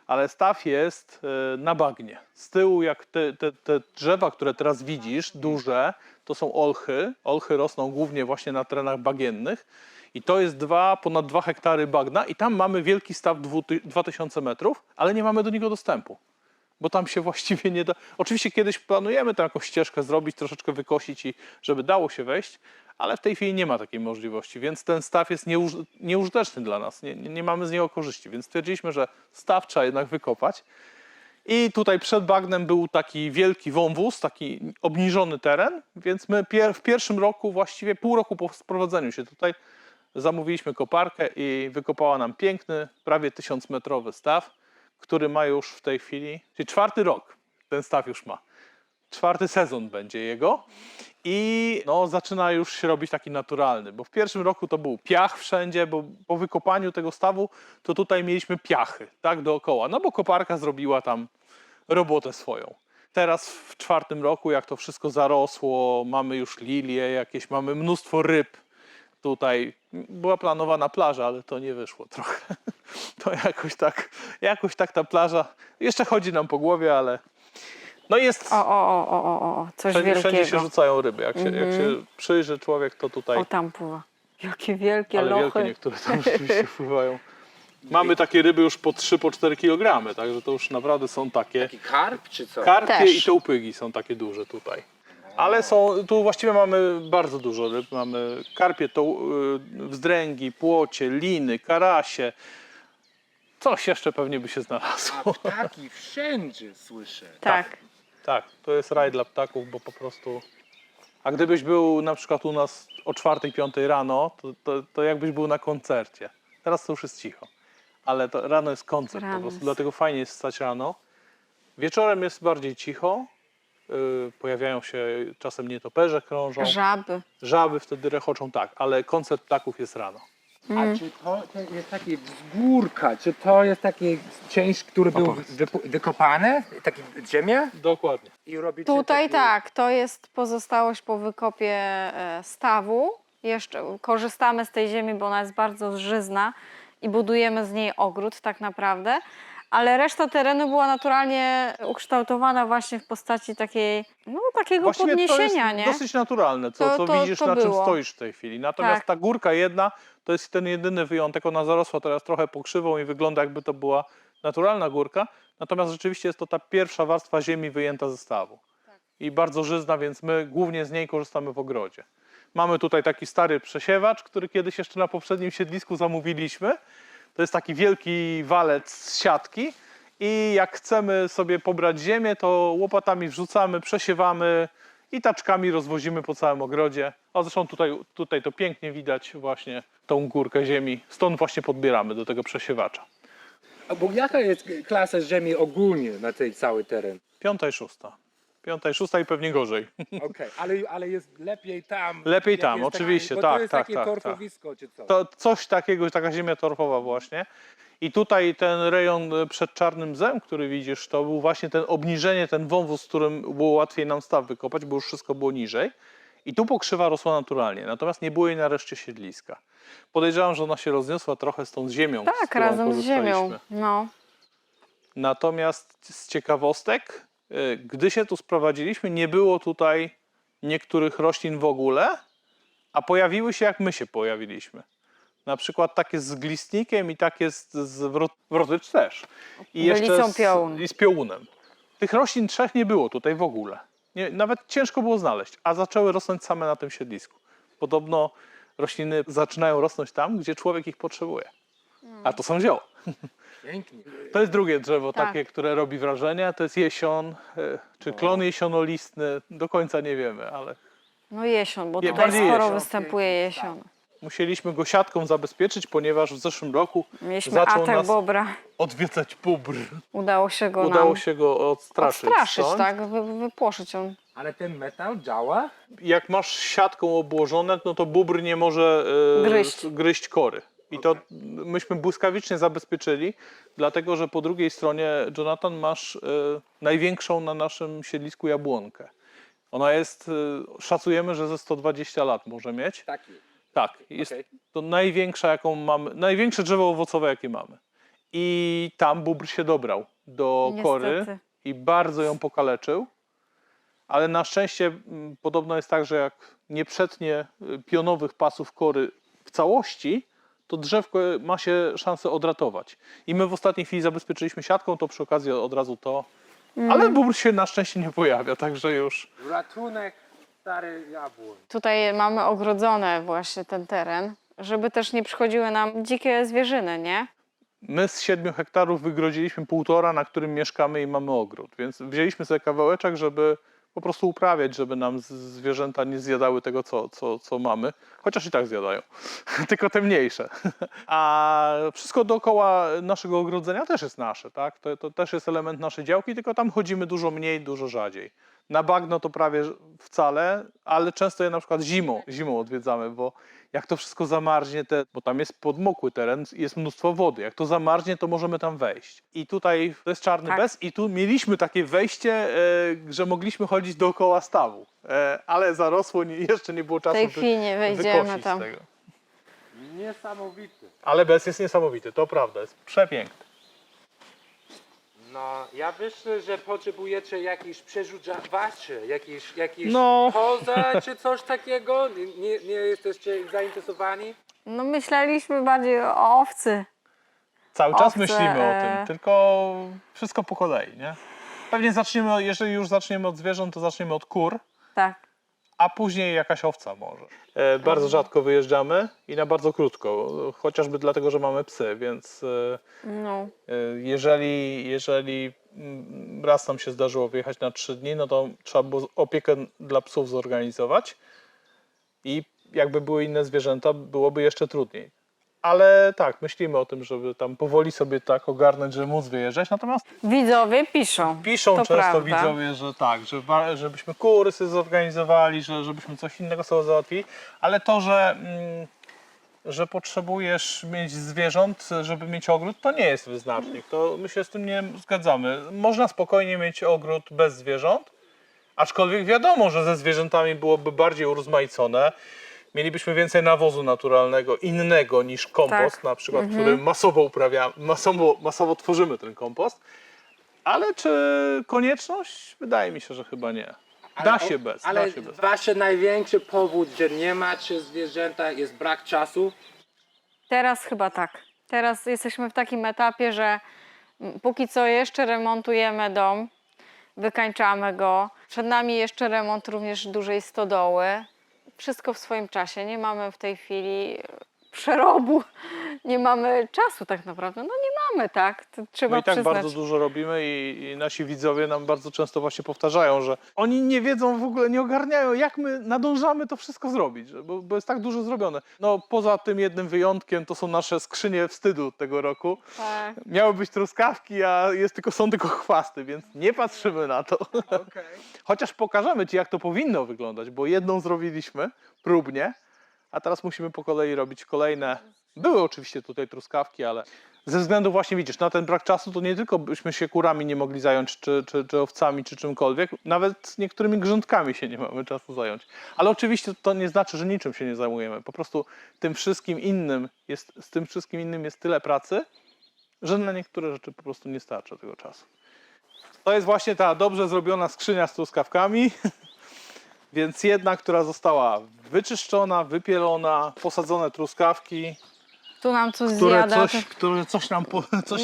ale staw jest na bagnie. Z tyłu, jak te drzewa, które teraz widzisz, duże, to są olchy. Olchy rosną głównie właśnie na terenach bagiennych. I to jest ponad 2 hektary bagna i tam mamy wielki staw 2000 metrów, ale nie mamy do niego dostępu. Bo tam się właściwie nie da... Oczywiście kiedyś planujemy tam jakąś ścieżkę zrobić, troszeczkę wykosić i żeby dało się wejść, ale w tej chwili nie ma takiej możliwości, więc ten staw jest nieużyteczny dla nas. Nie mamy z niego korzyści, więc stwierdziliśmy, że staw trzeba jednak wykopać. I tutaj przed bagnem był taki wielki wąwóz, taki obniżony teren, więc my w pierwszym roku, właściwie pół roku po sprowadzeniu się tutaj, zamówiliśmy koparkę i wykopała nam piękny, prawie 1000-metrowy staw, który ma już w tej chwili, czyli 4. rok ten staw już ma. 4. sezon będzie jego i no, zaczyna już się robić taki naturalny, bo w pierwszym roku to był piach wszędzie, bo po wykopaniu tego stawu to tutaj mieliśmy piachy, tak, dookoła, no bo koparka zrobiła tam robotę swoją. Teraz w 4. roku, jak to wszystko zarosło, mamy już lilie jakieś, mamy mnóstwo ryb. Tutaj była planowana plaża, ale to nie wyszło trochę. To jakoś tak ta plaża jeszcze chodzi nam po głowie, ale no jest...
Coś
wszędzie
wielkiego.
się rzucają ryby. Jak się przyjrzy człowiek, to tutaj...
O, tam pływa. Jakie wielkie
Ale wielkie
lochy.
niektóre tam rzeczywiście wpływają. Mamy takie ryby już po 3-4 kg, także to już naprawdę są takie.
Taki karp czy co?
Karpie
Też.
i tołpygi są takie duże tutaj. Ale są, tu właściwie mamy bardzo dużo ryb. Mamy karpie, wzdręgi, płocie, liny, karasie. Coś jeszcze pewnie by się
A
znalazło.
ptaki wszędzie słyszę.
Tak.
Tak, to jest raj dla ptaków, bo po prostu... A gdybyś był na przykład u nas o 4-5 rano, to jakbyś był na koncercie. Teraz to już jest cicho. Ale to rano jest koncert,
Rano
po prostu
jest.
dlatego fajnie jest wstać rano. Wieczorem jest bardziej cicho. Pojawiają się czasem nietoperze, krążą.
Żaby.
Żaby wtedy rechoczą, tak, ale koncert ptaków jest rano.
A czy to jest takie wzgórka, czy to jest taki część, który był wykopany, taki ziemia?
Dokładnie.
I robicie
Tutaj
taki...
tak, to jest pozostałość po wykopie stawu. Jeszcze korzystamy z tej ziemi, bo ona jest bardzo zżyzna i budujemy z niej ogród tak naprawdę. Ale reszta terenu była naturalnie ukształtowana właśnie w postaci takiej, no takiego
Właściwie
podniesienia,
to jest
nie?
dosyć naturalne, co
To
widzisz,
to
na czym
było.
stoisz w tej chwili. Natomiast
Tak.
ta górka jedna to jest ten jedyny wyjątek. Ona zarosła teraz trochę pokrzywą i wygląda, jakby to była naturalna górka. Natomiast rzeczywiście jest to ta pierwsza warstwa ziemi wyjęta ze stawu. I bardzo żyzna, więc my głównie z niej korzystamy w ogrodzie. Mamy tutaj taki stary przesiewacz, który kiedyś jeszcze na poprzednim siedlisku zamówiliśmy. To jest taki wielki walec z siatki. I jak chcemy sobie pobrać ziemię, to łopatami wrzucamy, przesiewamy i taczkami rozwozimy po całym ogrodzie. A zresztą tutaj to pięknie widać właśnie tą górkę ziemi. Stąd właśnie podbieramy do tego przesiewacza.
A bo jaka jest klasa ziemi ogólnie na tej cały teren?
5. i 6. 5. i 6 i pewnie gorzej.
Okej, ale jest lepiej tam.
Lepiej
jak
tam,
jest
oczywiście,
bo
tak,
to jest
tak,
takie
tak,
torfowisko czy co?
To coś takiego, taka ziemia torfowa właśnie. I tutaj ten rejon przed Czarnym Zem, który widzisz, to był właśnie ten obniżenie, ten wąwóz, z którym było łatwiej nam staw wykopać, bo już wszystko było niżej. I tu pokrzywa rosła naturalnie, natomiast nie było jej na reszcie siedliska. Podejrzewam, że ona się rozniosła trochę z tą ziemią, z
Tak,
którą
razem z ziemią.
korzystaliśmy.
No.
Natomiast z ciekawostek, gdy się tu sprowadziliśmy, nie było tutaj niektórych roślin w ogóle, a pojawiły się jak my się pojawiliśmy. Na przykład takie z glistnikiem i takie z wrotycz też. I
Bylicą piołun.
i z piołunem. Tych roślin 3 nie było tutaj w ogóle. Nawet ciężko było znaleźć, a zaczęły rosnąć same na tym siedlisku. Podobno rośliny zaczynają rosnąć tam, gdzie człowiek ich potrzebuje. A to są zioła.
Pięknie.
To jest drugie drzewo
Tak.
takie, które robi wrażenie. To jest jesion, czy klon jesionolistny. Do końca nie wiemy, ale
No jesion, bo
Nie,
tutaj
bardziej
sporo
jesion.
występuje jesion.
musieliśmy go siatką zabezpieczyć, ponieważ w zeszłym roku
Mieliśmy
zaczął
atak
nas
bobra.
odwiedzać bóbr.
Udało się go
Udało
nam
się go odstraszyć. stąd.
tak, wypłoszyć on.
Ale ten metal działa?
Jak masz siatką obłożone, no to bóbr nie może gryźć kory. I to myśmy błyskawicznie zabezpieczyli, dlatego że po drugiej stronie, Jonathan, masz największą na naszym siedlisku jabłonkę. Ona jest, szacujemy, że ze 120 lat może mieć.
Taki.
Tak, jest
Okej.
to największa, jaką mamy, największe drzewo owocowe, jakie mamy. I tam bóbr się dobrał do
Niestety.
kory i bardzo ją pokaleczył. Ale na szczęście podobno jest tak, że jak nie przetnie pionowych pasów kory w całości, to drzewko ma się szansę odratować. I my w ostatniej chwili zabezpieczyliśmy siatką, to przy okazji od razu to. Ale bóbr się na szczęście nie pojawia, także już.
Ratunek stary jabłoń.
Tutaj mamy ogrodzone właśnie ten teren, żeby też nie przychodziły nam dzikie zwierzyny, nie?
My z 7 hektarów wygrodziliśmy 1,5, na którym mieszkamy i mamy ogród. Więc wzięliśmy sobie kawałeczek, żeby po prostu uprawiać, żeby nam zwierzęta nie zjadały tego, co mamy. Chociaż i tak zjadają, tylko te mniejsze. A wszystko dookoła naszego ogrodzenia też jest nasze, tak? To też jest element naszej działki, tylko tam chodzimy dużo mniej, dużo rzadziej. Na bagno to prawie wcale, ale często je na przykład zimą odwiedzamy, bo jak to wszystko zamarznie, bo tam jest podmokły teren, jest mnóstwo wody. Jak to zamarznie, to możemy tam wejść. I tutaj to jest czarny
Tak.
bez i tu mieliśmy takie wejście, że mogliśmy chodzić dookoła stawu. Ale zarosło, jeszcze nie było
W
czasu
tej chwili nie wejdziemy
wykosić
tam.
z tego.
Niesamowity.
Ale bez jest niesamowity, to prawda, jest przepiękny.
No, ja myślę, że potrzebujecie jakiś przerzucawaczy, jakiś
No.
poza czy coś takiego? Nie jesteście zainteresowani?
No myśleliśmy bardziej o owcy.
Cały czas
Owce,
myślimy o tym, tylko wszystko po kolei, nie? Pewnie zaczniemy, jeżeli już zaczniemy od zwierząt, to zaczniemy od kur,
Tak.
a później jakaś owca może. Bardzo rzadko wyjeżdżamy i na bardzo krótko, chociażby dlatego, że mamy psy, więc
No.
jeżeli raz nam się zdarzyło wyjechać na 3 dni, no to trzeba było opiekę dla psów zorganizować i jakby były inne zwierzęta, byłoby jeszcze trudniej. Ale tak, myślimy o tym, żeby tam powoli sobie tak ogarnąć, żeby móc wyjeżdżać, natomiast
Widzowie piszą.
piszą
to
często
prawda.
widzowie, że tak, żebyśmy kury sobie zorganizowali, żebyśmy coś innego sobie załatwili, ale to, że potrzebujesz mieć zwierząt, żeby mieć ogród, to nie jest wyznacznik. To my się z tym nie zgadzamy. Można spokojnie mieć ogród bez zwierząt, aczkolwiek wiadomo, że ze zwierzętami byłoby bardziej urozmaicone. Mielibyśmy więcej nawozu naturalnego, innego niż kompost,
Tak.
na przykład, który masowo uprawiamy, masowo tworzymy ten kompost. Ale czy konieczność? Wydaje mi się, że chyba nie. Da się bez.
Ale
Da się bez.
wasz największy powód, że nie macie zwierzęta, jest brak czasu?
Teraz chyba tak. Teraz jesteśmy w takim etapie, że póki co jeszcze remontujemy dom, wykańczamy go. Przed nami jeszcze remont również dużej stodoły. Wszystko w swoim czasie. Nie mamy w tej chwili przerobu. Nie mamy czasu tak naprawdę. No nie mamy, tak? To trzeba
My i tak
przyznać.
bardzo dużo robimy i nasi widzowie nam bardzo często właśnie powtarzają, że oni nie wiedzą w ogóle, nie ogarniają, jak my nadążamy to wszystko zrobić, bo jest tak dużo zrobione. No poza tym jednym wyjątkiem to są nasze skrzynie wstydu tego roku.
Tak.
Miały być truskawki, a są tylko chwasty, więc nie patrzymy na to. Chociaż pokażemy Ci, jak to powinno wyglądać, bo jedną zrobiliśmy próbnie, a teraz musimy po kolei robić kolejne. Były oczywiście tutaj truskawki, ale ze względu właśnie, widzisz, na ten brak czasu, to nie tylko byśmy się kurami nie mogli zająć, czy owcami, czy czymkolwiek, nawet niektórymi grządkami się nie mamy czasu zająć. Ale oczywiście to nie znaczy, że niczym się nie zajmujemy. Po prostu z tym wszystkim innym jest tyle pracy, że na niektóre rzeczy po prostu nie starcza tego czasu. To jest właśnie ta dobrze zrobiona skrzynia z truskawkami, więc jedna, która została wyczyszczona, wypielona, posadzone truskawki,
Tu nam coś
które
zjada.
coś nam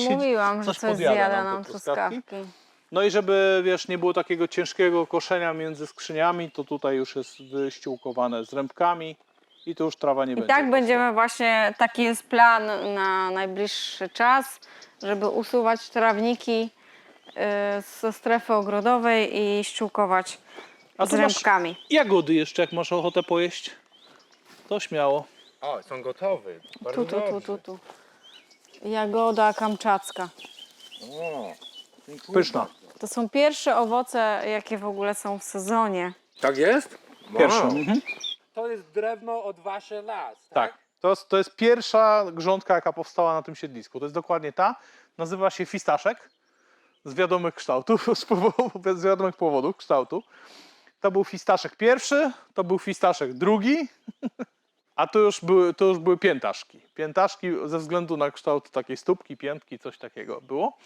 Mówiłam, że
coś
coś
podjada
zjada
nam te
nam
truskawki.
truskawki.
No i żeby, wiesz, nie było takiego ciężkiego koszenia między skrzyniami, to tutaj już jest wyściółkowane z rębkami i tu już trawa nie
I
będzie.
tak
rosła.
będziemy właśnie, taki jest plan na najbliższy czas, żeby usuwać trawniki ze strefy ogrodowej i ściółkować
A
z
tu masz
rębkami.
jagody jeszcze, jak masz ochotę pojeść, to śmiało.
O, są gotowe. Bardzo
Tu. Jagoda kamczacka.
Pyszna.
To są pierwsze owoce, jakie w ogóle są w sezonie.
Tak jest?
Pierwsza.
Wow.
Mhm.
To jest drewno od waszych lat,
Tak. To jest pierwsza grządka, jaka powstała na tym siedlisku. To jest dokładnie ta. Nazywa się fistaszek. Z wiadomych kształtów, z wiadomych powodów kształtu. To był fistaszek pierwszy, to był fistaszek drugi, a to już były piętaszki. Piętaszki ze względu na kształt takiej stópki, piętki, coś takiego było.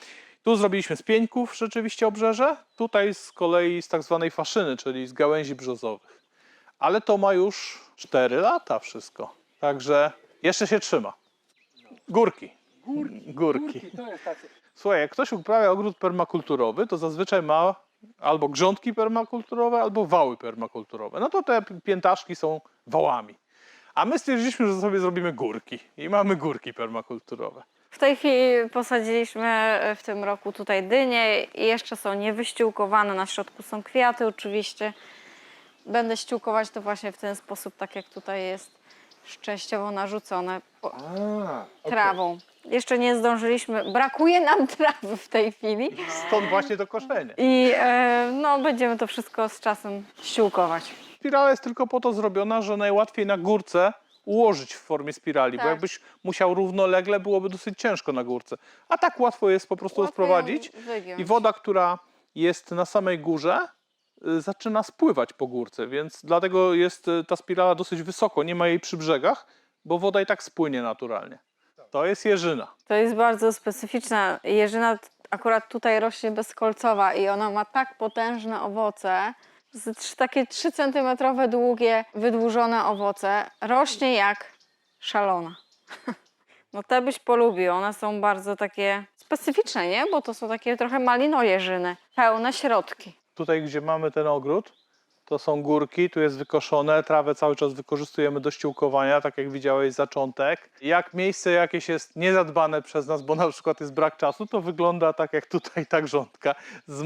Tu zrobiliśmy z pieńków rzeczywiście obrzeże, tutaj z kolei z tak zwanej faszyny, czyli z gałęzi brzozowych. Ale to ma już 4 lata wszystko, także jeszcze się trzyma. Górki.
To jest tacy...
Słuchaj, jak ktoś uprawia ogród permakulturowy, to zazwyczaj ma albo grządki permakulturowe, albo wały permakulturowe. No to te piętaszki są wałami. A my stwierdziliśmy, że sobie zrobimy górki i mamy górki permakulturowe.
W tej chwili posadziliśmy w tym roku tutaj dynie i jeszcze są niewyściółkowane. Na środku są kwiaty oczywiście. Będę ściółkować to właśnie w ten sposób, tak jak tutaj jest częściowo narzucone trawą. Jeszcze nie zdążyliśmy, brakuje nam trawy w tej chwili
Stąd właśnie to koszenie.
i no, będziemy to wszystko z czasem ściółkować.
Spirala jest tylko po to zrobiona, że najłatwiej na górce ułożyć w formie spirali, bo
Tak.
jakbyś musiał równolegle, byłoby dosyć ciężko na górce. A tak łatwo jest po prostu
Łatwo ją
rozprowadzić
wygiąć.
i woda, która jest na samej górze, zaczyna spływać po górce, więc dlatego jest ta spirala dosyć wysoko, nie ma jej przy brzegach, bo woda i tak spłynie naturalnie. To jest jeżyna.
To jest bardzo specyficzna jeżyna, Akurat tutaj rośnie bezkolcowa i ona ma tak potężne owoce, takie 3 cm długie, wydłużone owoce. Rośnie jak szalona. No te byś polubił, one są bardzo takie specyficzne, nie? Bo to są takie trochę malinojeżyny, pełne środki.
Tutaj, gdzie mamy ten ogród, to są górki, tu jest wykoszone, trawę cały czas wykorzystujemy do ściółkowania, tak jak widziałeś, zaczątek. Jak miejsce jakieś jest niezadbane przez nas, bo na przykład jest brak czasu, to wygląda tak jak tutaj ta grządka z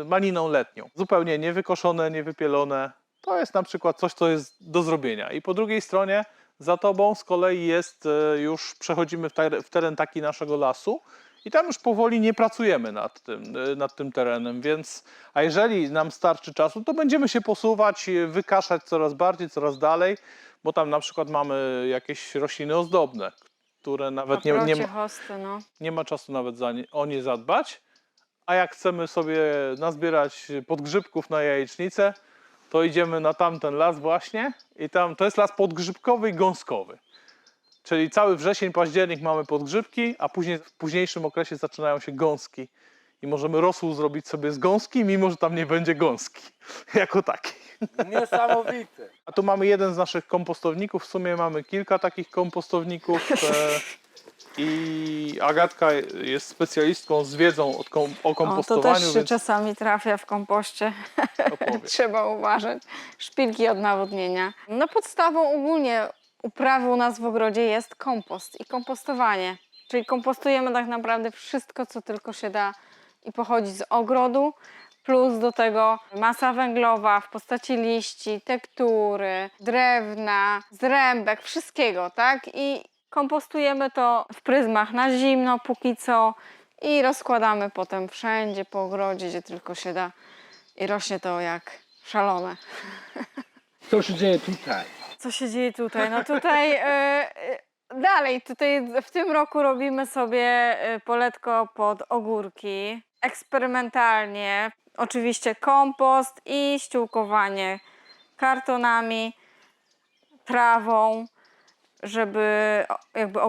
maliną letnią. Zupełnie niewykoszone, niewypielone. To jest na przykład coś, co jest do zrobienia. I po drugiej stronie za tobą z kolei jest, już przechodzimy w teren taki naszego lasu, i tam już powoli nie pracujemy nad tym terenem, więc a jeżeli nam starczy czasu, to będziemy się posuwać, wykaszać coraz bardziej, coraz dalej, bo tam na przykład mamy jakieś rośliny ozdobne, które nawet
Hosty, no.
nie ma czasu nawet o nie zadbać, a jak chcemy sobie nazbierać podgrzybków na jajecznicę, to idziemy na tamten las właśnie i tam to jest las podgrzybkowy i gąskowy. Czyli cały wrzesień, październik mamy podgrzybki, a później w późniejszym okresie zaczynają się gąski. I możemy rosół zrobić sobie z gąski, mimo że tam nie będzie gąski jako taki.
Niesamowite.
A tu mamy jeden z naszych kompostowników. W sumie mamy kilka takich kompostowników. I Agatka jest specjalistką z wiedzą o kompostowaniu.
To też się czasami trafia w kompoście. Trzeba uważać. Szpilki od nawodnienia. No podstawą ogólnie uprawy u nas w ogrodzie jest kompost i kompostowanie. Czyli kompostujemy tak naprawdę wszystko, co tylko się da i pochodzi z ogrodu, plus do tego masa węglowa w postaci liści, tektury, drewna, zrębek, wszystkiego, tak? I kompostujemy to w pryzmach na zimno póki co i rozkładamy potem wszędzie po ogrodzie, gdzie tylko się da i rośnie to jak szalone.
Co się dzieje tutaj?
Co się dzieje tutaj? No tutaj dalej, tutaj w tym roku robimy sobie poletko pod ogórki. Eksperymentalnie. Oczywiście kompost i ściółkowanie kartonami, trawą, żeby jakby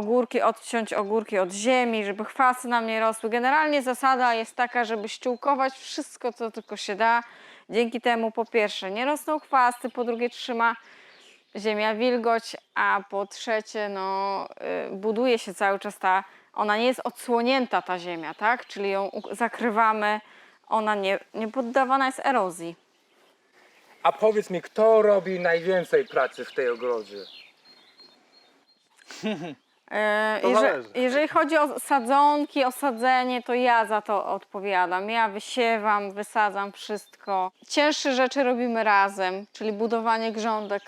odciąć ogórki od ziemi, żeby chwasty nam nie rosły. Generalnie zasada jest taka, żeby ściółkować wszystko, co tylko się da. Dzięki temu po pierwsze nie rosną chwasty, po drugie trzyma ziemia wilgoć, a po trzecie buduje się cały czas ona nie jest odsłonięta ta ziemia, tak? Czyli ją zakrywamy, ona nie poddawana jest erozji.
A powiedz mi, kto robi najwięcej pracy w tej ogrodzie?
Jeżeli chodzi o sadzonki, osadzenie, to ja za to odpowiadam. Ja wysiewam, wysadzam wszystko. Cięższe rzeczy robimy razem, czyli budowanie grządek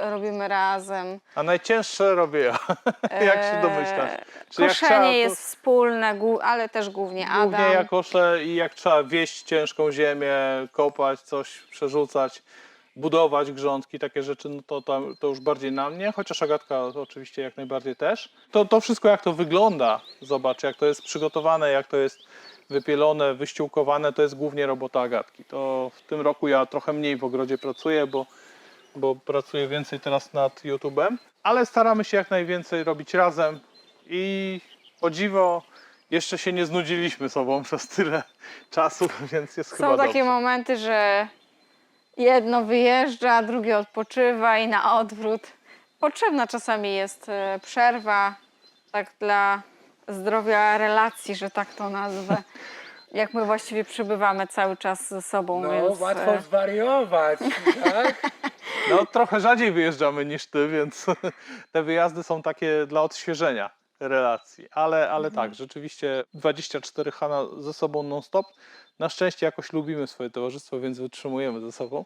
robimy razem.
A najcięższe robię ja, jak się domyślasz. Czyli
Koszenie jest wspólne, ale też głównie Adam.
Głównie ja koszę i jak trzeba wieść ciężką ziemię, kopać, coś przerzucać, budować grządki, takie rzeczy, no to już bardziej na mnie, chociaż Agatka oczywiście jak najbardziej też. To wszystko jak to wygląda, zobacz, jak to jest przygotowane, jak to jest wypielone, wyściółkowane, to jest głównie robota Agatki. To w tym roku ja trochę mniej w ogrodzie pracuję, bo pracuję więcej teraz nad YouTube'em, ale staramy się jak najwięcej robić razem i o dziwo jeszcze się nie znudziliśmy sobą przez tyle czasu, więc jest chyba
Są takie
dobrze.
momenty, że jedno wyjeżdża, drugie odpoczywa i na odwrót. Potrzebna czasami jest przerwa, tak dla zdrowia relacji, że tak to nazwę. Jak my właściwie przebywamy cały czas ze sobą,
No,
więc...
łatwo zwariować, tak?
No trochę rzadziej wyjeżdżamy niż ty, więc te wyjazdy są takie dla odświeżenia relacji. Ale tak, rzeczywiście 24H ze sobą non-stop. Na szczęście jakoś lubimy swoje towarzystwo, więc wytrzymujemy ze sobą.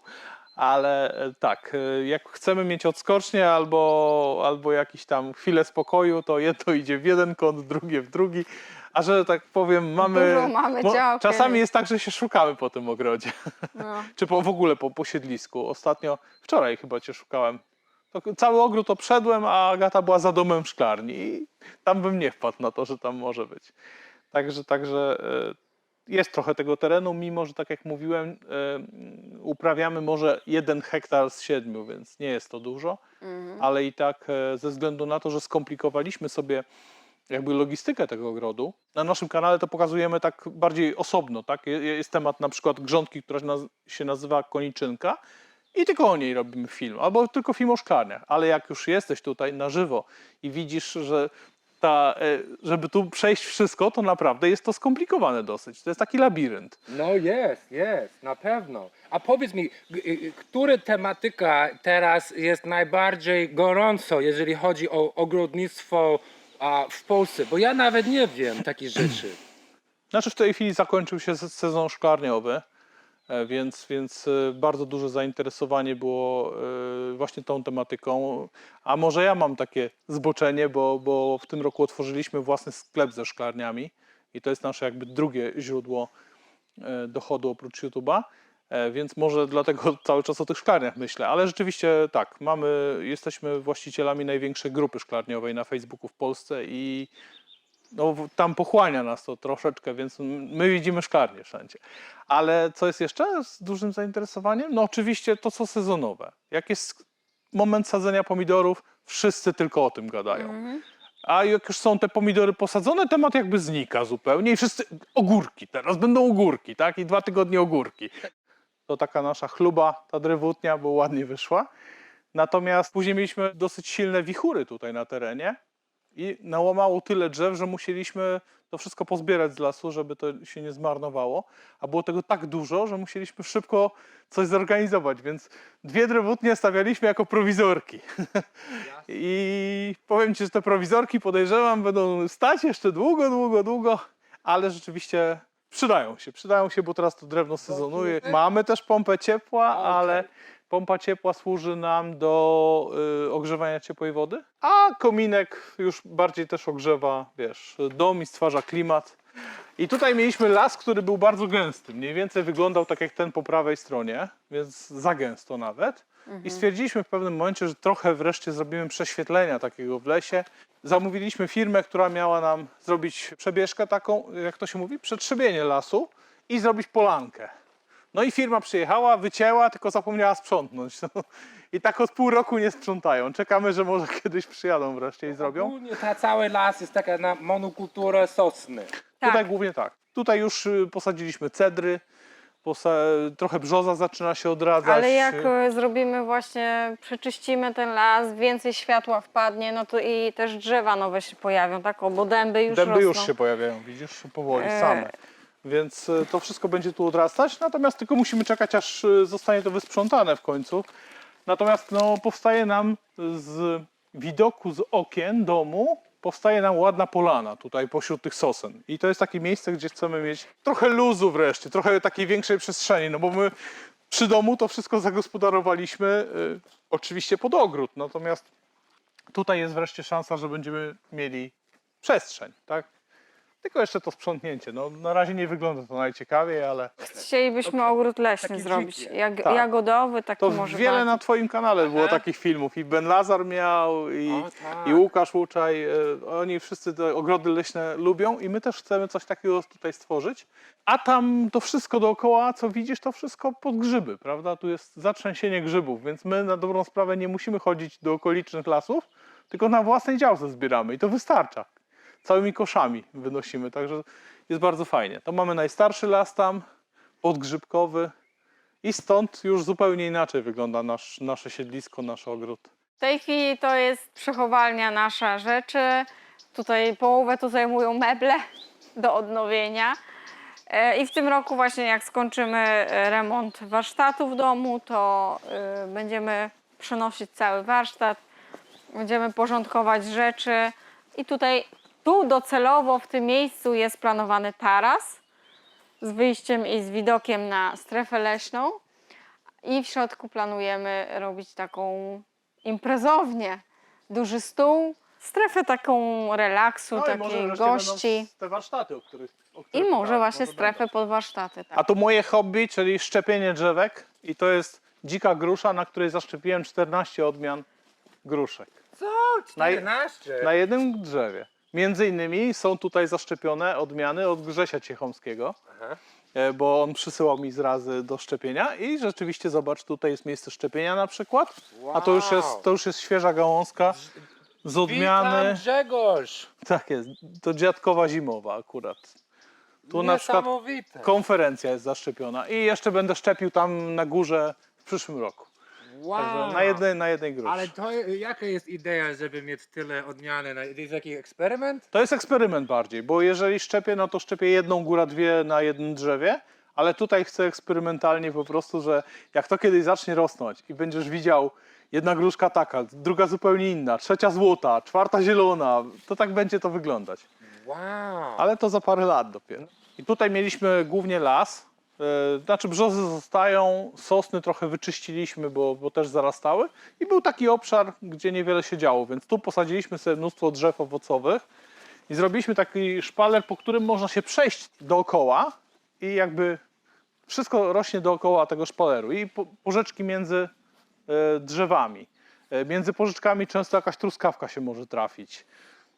Ale tak, jak chcemy mieć odskocznie albo jakiś tam chwilę spokoju, to jedno idzie w jeden kąt, drugie w drugi. A że tak powiem,
Dużo mamy działkę.
czasami jest tak, że się szukamy po tym ogrodzie.
No.
Czy w ogóle po siedlisku. Wczoraj chyba cię szukałem. To cały ogród obszedłem, a Agata była za domem szklarni. I tam bym nie wpadł na to, że tam może być. Także jest trochę tego terenu, mimo że tak jak mówiłem, uprawiamy może 1 hektar z 7, więc nie jest to dużo. Ale i tak ze względu na to, że skomplikowaliśmy sobie jakby logistykę tego ogrodu. Na naszym kanale to pokazujemy tak bardziej osobno, tak? Jest temat na przykład grządki, która się nazywa koniczynka i tylko o niej robimy film, albo tylko film o szklarniach, ale jak już jesteś tutaj na żywo i widzisz, że żeby tu przejść wszystko, to naprawdę jest to skomplikowane dosyć. To jest taki labirynt.
No jest, na pewno. A powiedz mi, która tematyka teraz jest najbardziej gorąco, jeżeli chodzi o ogrodnictwo w Polsce? Bo ja nawet nie wiem takich rzeczy.
Znaczy w tej chwili zakończył się sezon szklarniowy, więc bardzo duże zainteresowanie było właśnie tą tematyką. A może ja mam takie zboczenie, bo w tym roku otworzyliśmy własny sklep ze szklarniami i to jest nasze jakby drugie źródło dochodu oprócz YouTube'a, więc może dlatego cały czas o tych szklarniach myślę. Ale rzeczywiście tak, jesteśmy właścicielami największej grupy szklarniowej na Facebooku w Polsce i no, tam pochłania nas to troszeczkę, więc my widzimy szklarnie wszędzie. Ale co jest jeszcze z dużym zainteresowaniem? No oczywiście to, co sezonowe. Jak jest moment sadzenia pomidorów, wszyscy tylko o tym gadają. A jak już są te pomidory posadzone, temat jakby znika zupełnie i wszyscy ogórki, teraz będą ogórki, tak? I 2 tygodnie ogórki. To taka nasza chluba, ta drewutnia, bo ładnie wyszła. Natomiast później mieliśmy dosyć silne wichury tutaj na terenie. I nałamało tyle drzew, że musieliśmy to wszystko pozbierać z lasu, żeby to się nie zmarnowało. A było tego tak dużo, że musieliśmy szybko coś zorganizować, więc 2 drewutnie stawialiśmy jako prowizorki. I powiem ci, że te prowizorki, podejrzewam, będą stać jeszcze długo, ale rzeczywiście przydają się, bo teraz to drewno sezonuje. Mamy też pompę ciepła, ale pompa ciepła służy nam do ogrzewania ciepłej wody, a kominek już bardziej też ogrzewa, wiesz, dom i stwarza klimat. I tutaj mieliśmy las, który był bardzo gęsty. Mniej więcej wyglądał tak jak ten po prawej stronie, więc za gęsto nawet. I stwierdziliśmy w pewnym momencie, że trochę wreszcie zrobimy prześwietlenia takiego w lesie. Zamówiliśmy firmę, która miała nam zrobić przebieżkę taką, jak to się mówi, przetrzebienie lasu i zrobić polankę. No i firma przyjechała, wycięła, tylko zapomniała sprzątnąć. No. I tak od pół roku nie sprzątają. Czekamy, że może kiedyś przyjadą wreszcie i zrobią.
Ogólnie cały las jest taka na monokulturę sosny.
Tak.
Tutaj głównie tak. Tutaj już posadziliśmy cedry, trochę brzoza zaczyna się odradzać.
Ale jak zrobimy właśnie, przeczyścimy ten las, więcej światła wpadnie, no to i też drzewa nowe się pojawią, tak? O, bo dęby już
Dęby
rosną.
już się pojawiają, widzisz, powoli, same. Więc to wszystko będzie tu odrastać, natomiast tylko musimy czekać, aż zostanie to wysprzątane w końcu. Natomiast no, powstaje nam z widoku z okien domu, powstaje nam ładna polana tutaj pośród tych sosen. I to jest takie miejsce, gdzie chcemy mieć trochę luzu wreszcie, trochę takiej większej przestrzeni, no bo my przy domu to wszystko zagospodarowaliśmy oczywiście pod ogród, natomiast tutaj jest wreszcie szansa, że będziemy mieli przestrzeń, tak? Tylko jeszcze to sprzątnięcie. No, na razie nie wygląda to najciekawiej, ale
Chcielibyśmy ogród leśny
Taki
zrobić,
dzikie.
Tak.
jagodowy, taki
to
może
wiele
bardziej.
na twoim kanale było takich filmów. I Ben Lazar miał,
O, tak.
i Łukasz Łuczaj. Oni wszyscy te ogrody leśne lubią i my też chcemy coś takiego tutaj stworzyć. A tam to wszystko dookoła, co widzisz, to wszystko pod grzyby, prawda? Tu jest zatrzęsienie grzybów, więc my na dobrą sprawę nie musimy chodzić do okolicznych lasów, tylko na własnej działce zbieramy i to wystarcza. Całymi koszami wynosimy, także jest bardzo fajnie. To mamy najstarszy las tam, podgrzybkowy i stąd już zupełnie inaczej wygląda nasze siedlisko, nasz ogród.
W tej chwili to jest przechowalnia nasza rzeczy. Tutaj połowę to zajmują meble do odnowienia. I w tym roku właśnie jak skończymy remont warsztatu w domu, to będziemy przenosić cały warsztat, będziemy porządkować rzeczy i tu docelowo w tym miejscu jest planowany taras z wyjściem i z widokiem na strefę leśną i w środku planujemy robić taką imprezownię, duży stół, strefę taką relaksu, takiej gości
te warsztaty, o których
i może
tak,
właśnie
może
strefę
będą.
pod warsztaty. Tak.
A to moje hobby, czyli szczepienie drzewek i to jest dzika grusza, na której zaszczepiłem 14 odmian gruszek.
Co? 14?
Na jednym drzewie. Między innymi są tutaj zaszczepione odmiany od Grzesia Ciechomskiego, bo on przysyłał mi zrazy do szczepienia i rzeczywiście zobacz, tutaj jest miejsce szczepienia na przykład, a to już jest świeża gałązka z odmiany.
Witam, Grzegorz!
Tak jest, to dziadkowa zimowa akurat. Tu na przykład
Niesamowite.
konferencja jest zaszczepiona i jeszcze będę szczepił tam na górze w przyszłym roku.
Wow.
Także na jednej gruszy.
Ale to jaka jest idea, żeby mieć tyle odmiany? To jest jakiś eksperyment?
To jest eksperyment bardziej, bo jeżeli szczepię, no to szczepię jedną, góra dwie na jednym drzewie, ale tutaj chcę eksperymentalnie po prostu, że jak to kiedyś zacznie rosnąć i będziesz widział jedna gruszka taka, druga zupełnie inna, trzecia złota, czwarta zielona, to tak będzie to wyglądać.
Wow.
Ale to za parę lat dopiero. I tutaj mieliśmy głównie las, znaczy brzozy zostają, sosny trochę wyczyściliśmy, bo też zarastały i był taki obszar, gdzie niewiele się działo, więc tu posadziliśmy sobie mnóstwo drzew owocowych i zrobiliśmy taki szpaler, po którym można się przejść dookoła i jakby wszystko rośnie dookoła tego szpaleru i porzeczki między drzewami. Między porzeczkami często jakaś truskawka się może trafić.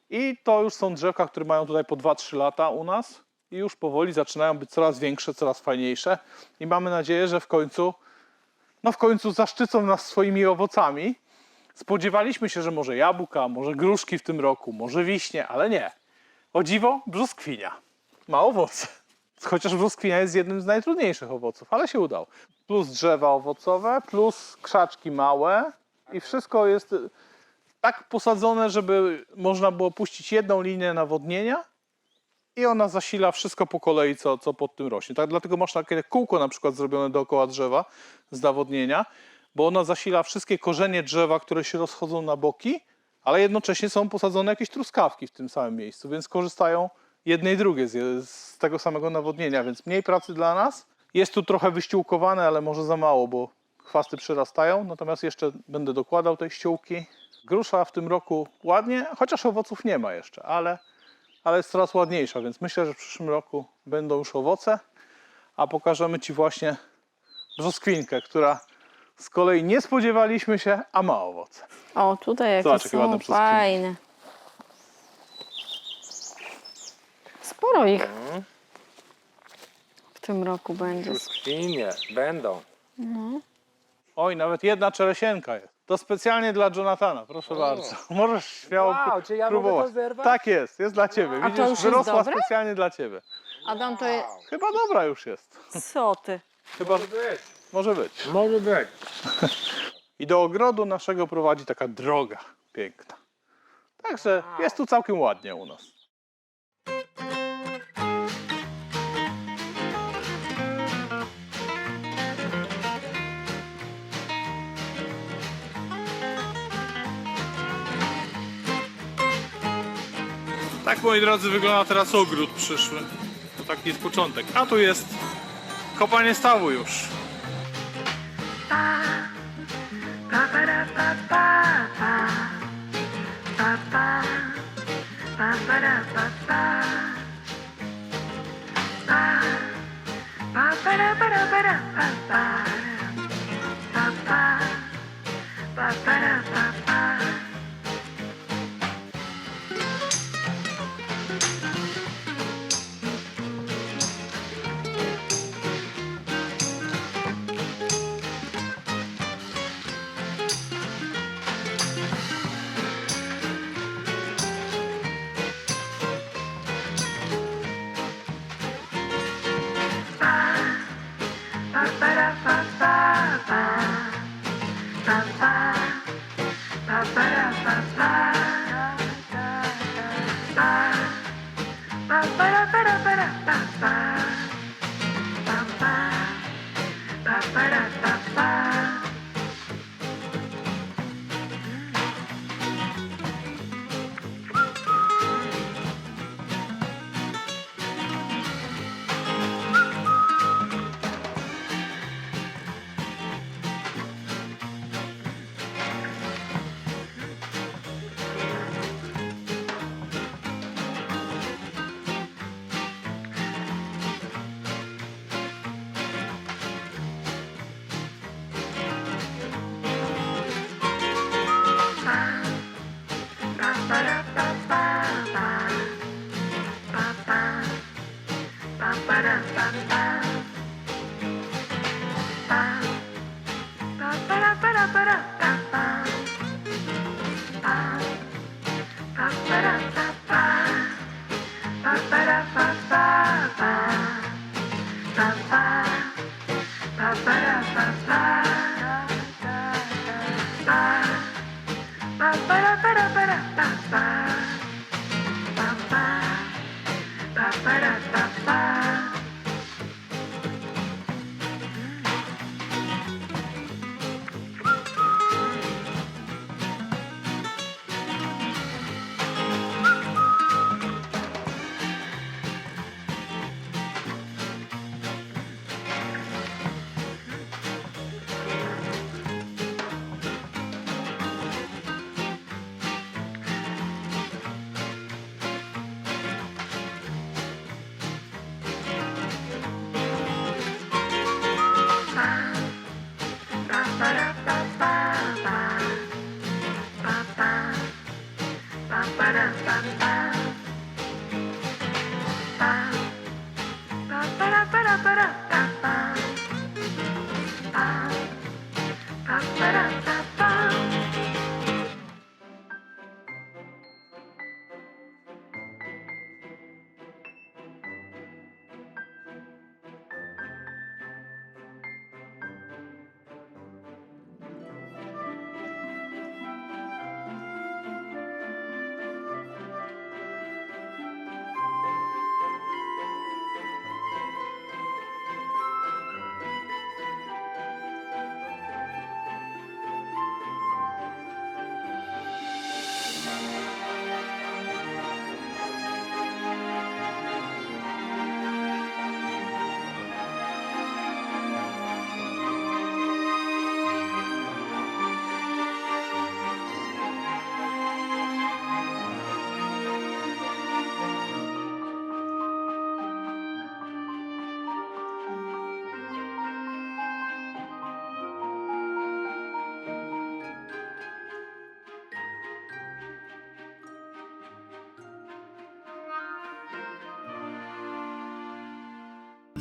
I to już są drzewka, które mają tutaj po 2-3 lata u nas i już powoli zaczynają być coraz większe, coraz fajniejsze i mamy nadzieję, że w końcu zaszczycą nas swoimi owocami. Spodziewaliśmy się, że może jabłka, może gruszki w tym roku, może wiśnie, ale nie. O dziwo, brzoskwinia ma owoce. Chociaż brzoskwinia jest jednym z najtrudniejszych owoców, ale się udało. Plus drzewa owocowe, plus krzaczki małe i wszystko jest tak posadzone, żeby można było puścić jedną linię nawodnienia i ona zasila wszystko po kolei, co pod tym rośnie. Tak, dlatego masz takie kółko na przykład zrobione dookoła drzewa z nawodnienia, bo ona zasila wszystkie korzenie drzewa, które się rozchodzą na boki, ale jednocześnie są posadzone jakieś truskawki w tym samym miejscu, więc korzystają jedne i drugie z tego samego nawodnienia, więc mniej pracy dla nas. Jest tu trochę wyściółkowane, ale może za mało, bo chwasty przyrastają, natomiast jeszcze będę dokładał tej ściółki. Grusza w tym roku ładnie, chociaż owoców nie ma jeszcze, ale jest coraz ładniejsza, więc myślę, że w przyszłym roku będą już owoce, a pokażemy Ci właśnie brzoskwinkę, która z kolei nie spodziewaliśmy się, a ma owoce.
O, tutaj jakie
Zobacz, jakie ładne
są
brzoskwinki.
fajne. Sporo ich w tym roku będzie.
Brzoskwinie będą.
Oj, nawet jedna czeresienka jest. To specjalnie dla Jonathana, proszę bardzo. Możesz śmiało
Wow, czy ja mogę
próbować.
to zerwać?
Tak jest dla Ciebie.
A to
Widzisz,
już jest
wyrosła
dobre?
specjalnie dla Ciebie.
Adam, to jest...
Chyba dobra już jest.
Co ty?
Chyba
Może być.
może być.
Może być.
I do ogrodu naszego prowadzi taka droga piękna. Także jest tu całkiem ładnie u nas. Tak, moi drodzy, wygląda teraz ogród przyszły. To taki jest początek. A tu jest kopanie stawu już.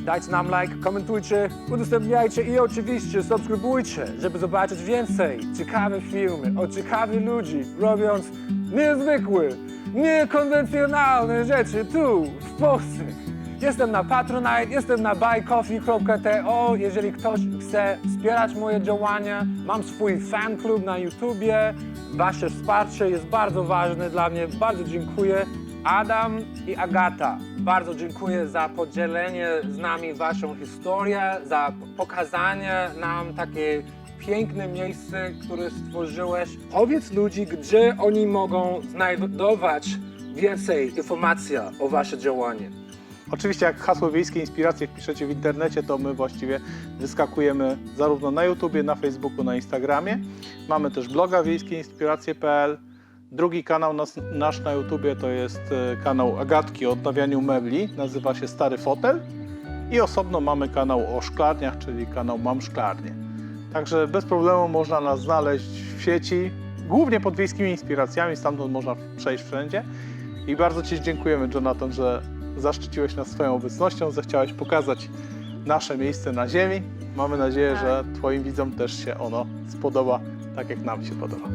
Dajcie nam like, komentujcie, udostępniajcie i oczywiście subskrybujcie, żeby zobaczyć więcej ciekawych filmów od ciekawych ludzi, robiąc niezwykłe, niekonwencjonalne rzeczy tu, w Polsce. Jestem na Patronite, jestem na buycoffee.to. Jeżeli ktoś chce wspierać moje działania, mam swój fan klub na YouTubie. Wasze wsparcie jest bardzo ważne dla mnie. Bardzo dziękuję. Adam i Agata, bardzo dziękuję za podzielenie z nami waszą historię, za pokazanie nam takie piękne miejsce, które stworzyłeś. Powiedz ludzi, gdzie oni mogą znajdować więcej informacji o wasze działanie.
Oczywiście jak hasło Wiejskie Inspiracje wpiszecie w internecie, to my właściwie wyskakujemy zarówno na YouTubie, na Facebooku, na Instagramie. Mamy też bloga wiejskieinspiracje.pl. Drugi kanał nasz na YouTubie to jest kanał Agatki o odnawianiu mebli, nazywa się Stary Fotel. I osobno mamy kanał o szklarniach, czyli kanał Mam Szklarnię. Także bez problemu można nas znaleźć w sieci, głównie pod Wiejskimi Inspiracjami, stamtąd można przejść wszędzie. I bardzo Ci dziękujemy, Jonathan, że zaszczyciłeś nas swoją obecnością, zechciałeś pokazać nasze miejsce na ziemi. Mamy nadzieję, że Twoim widzom też się ono spodoba, tak jak nam się podoba.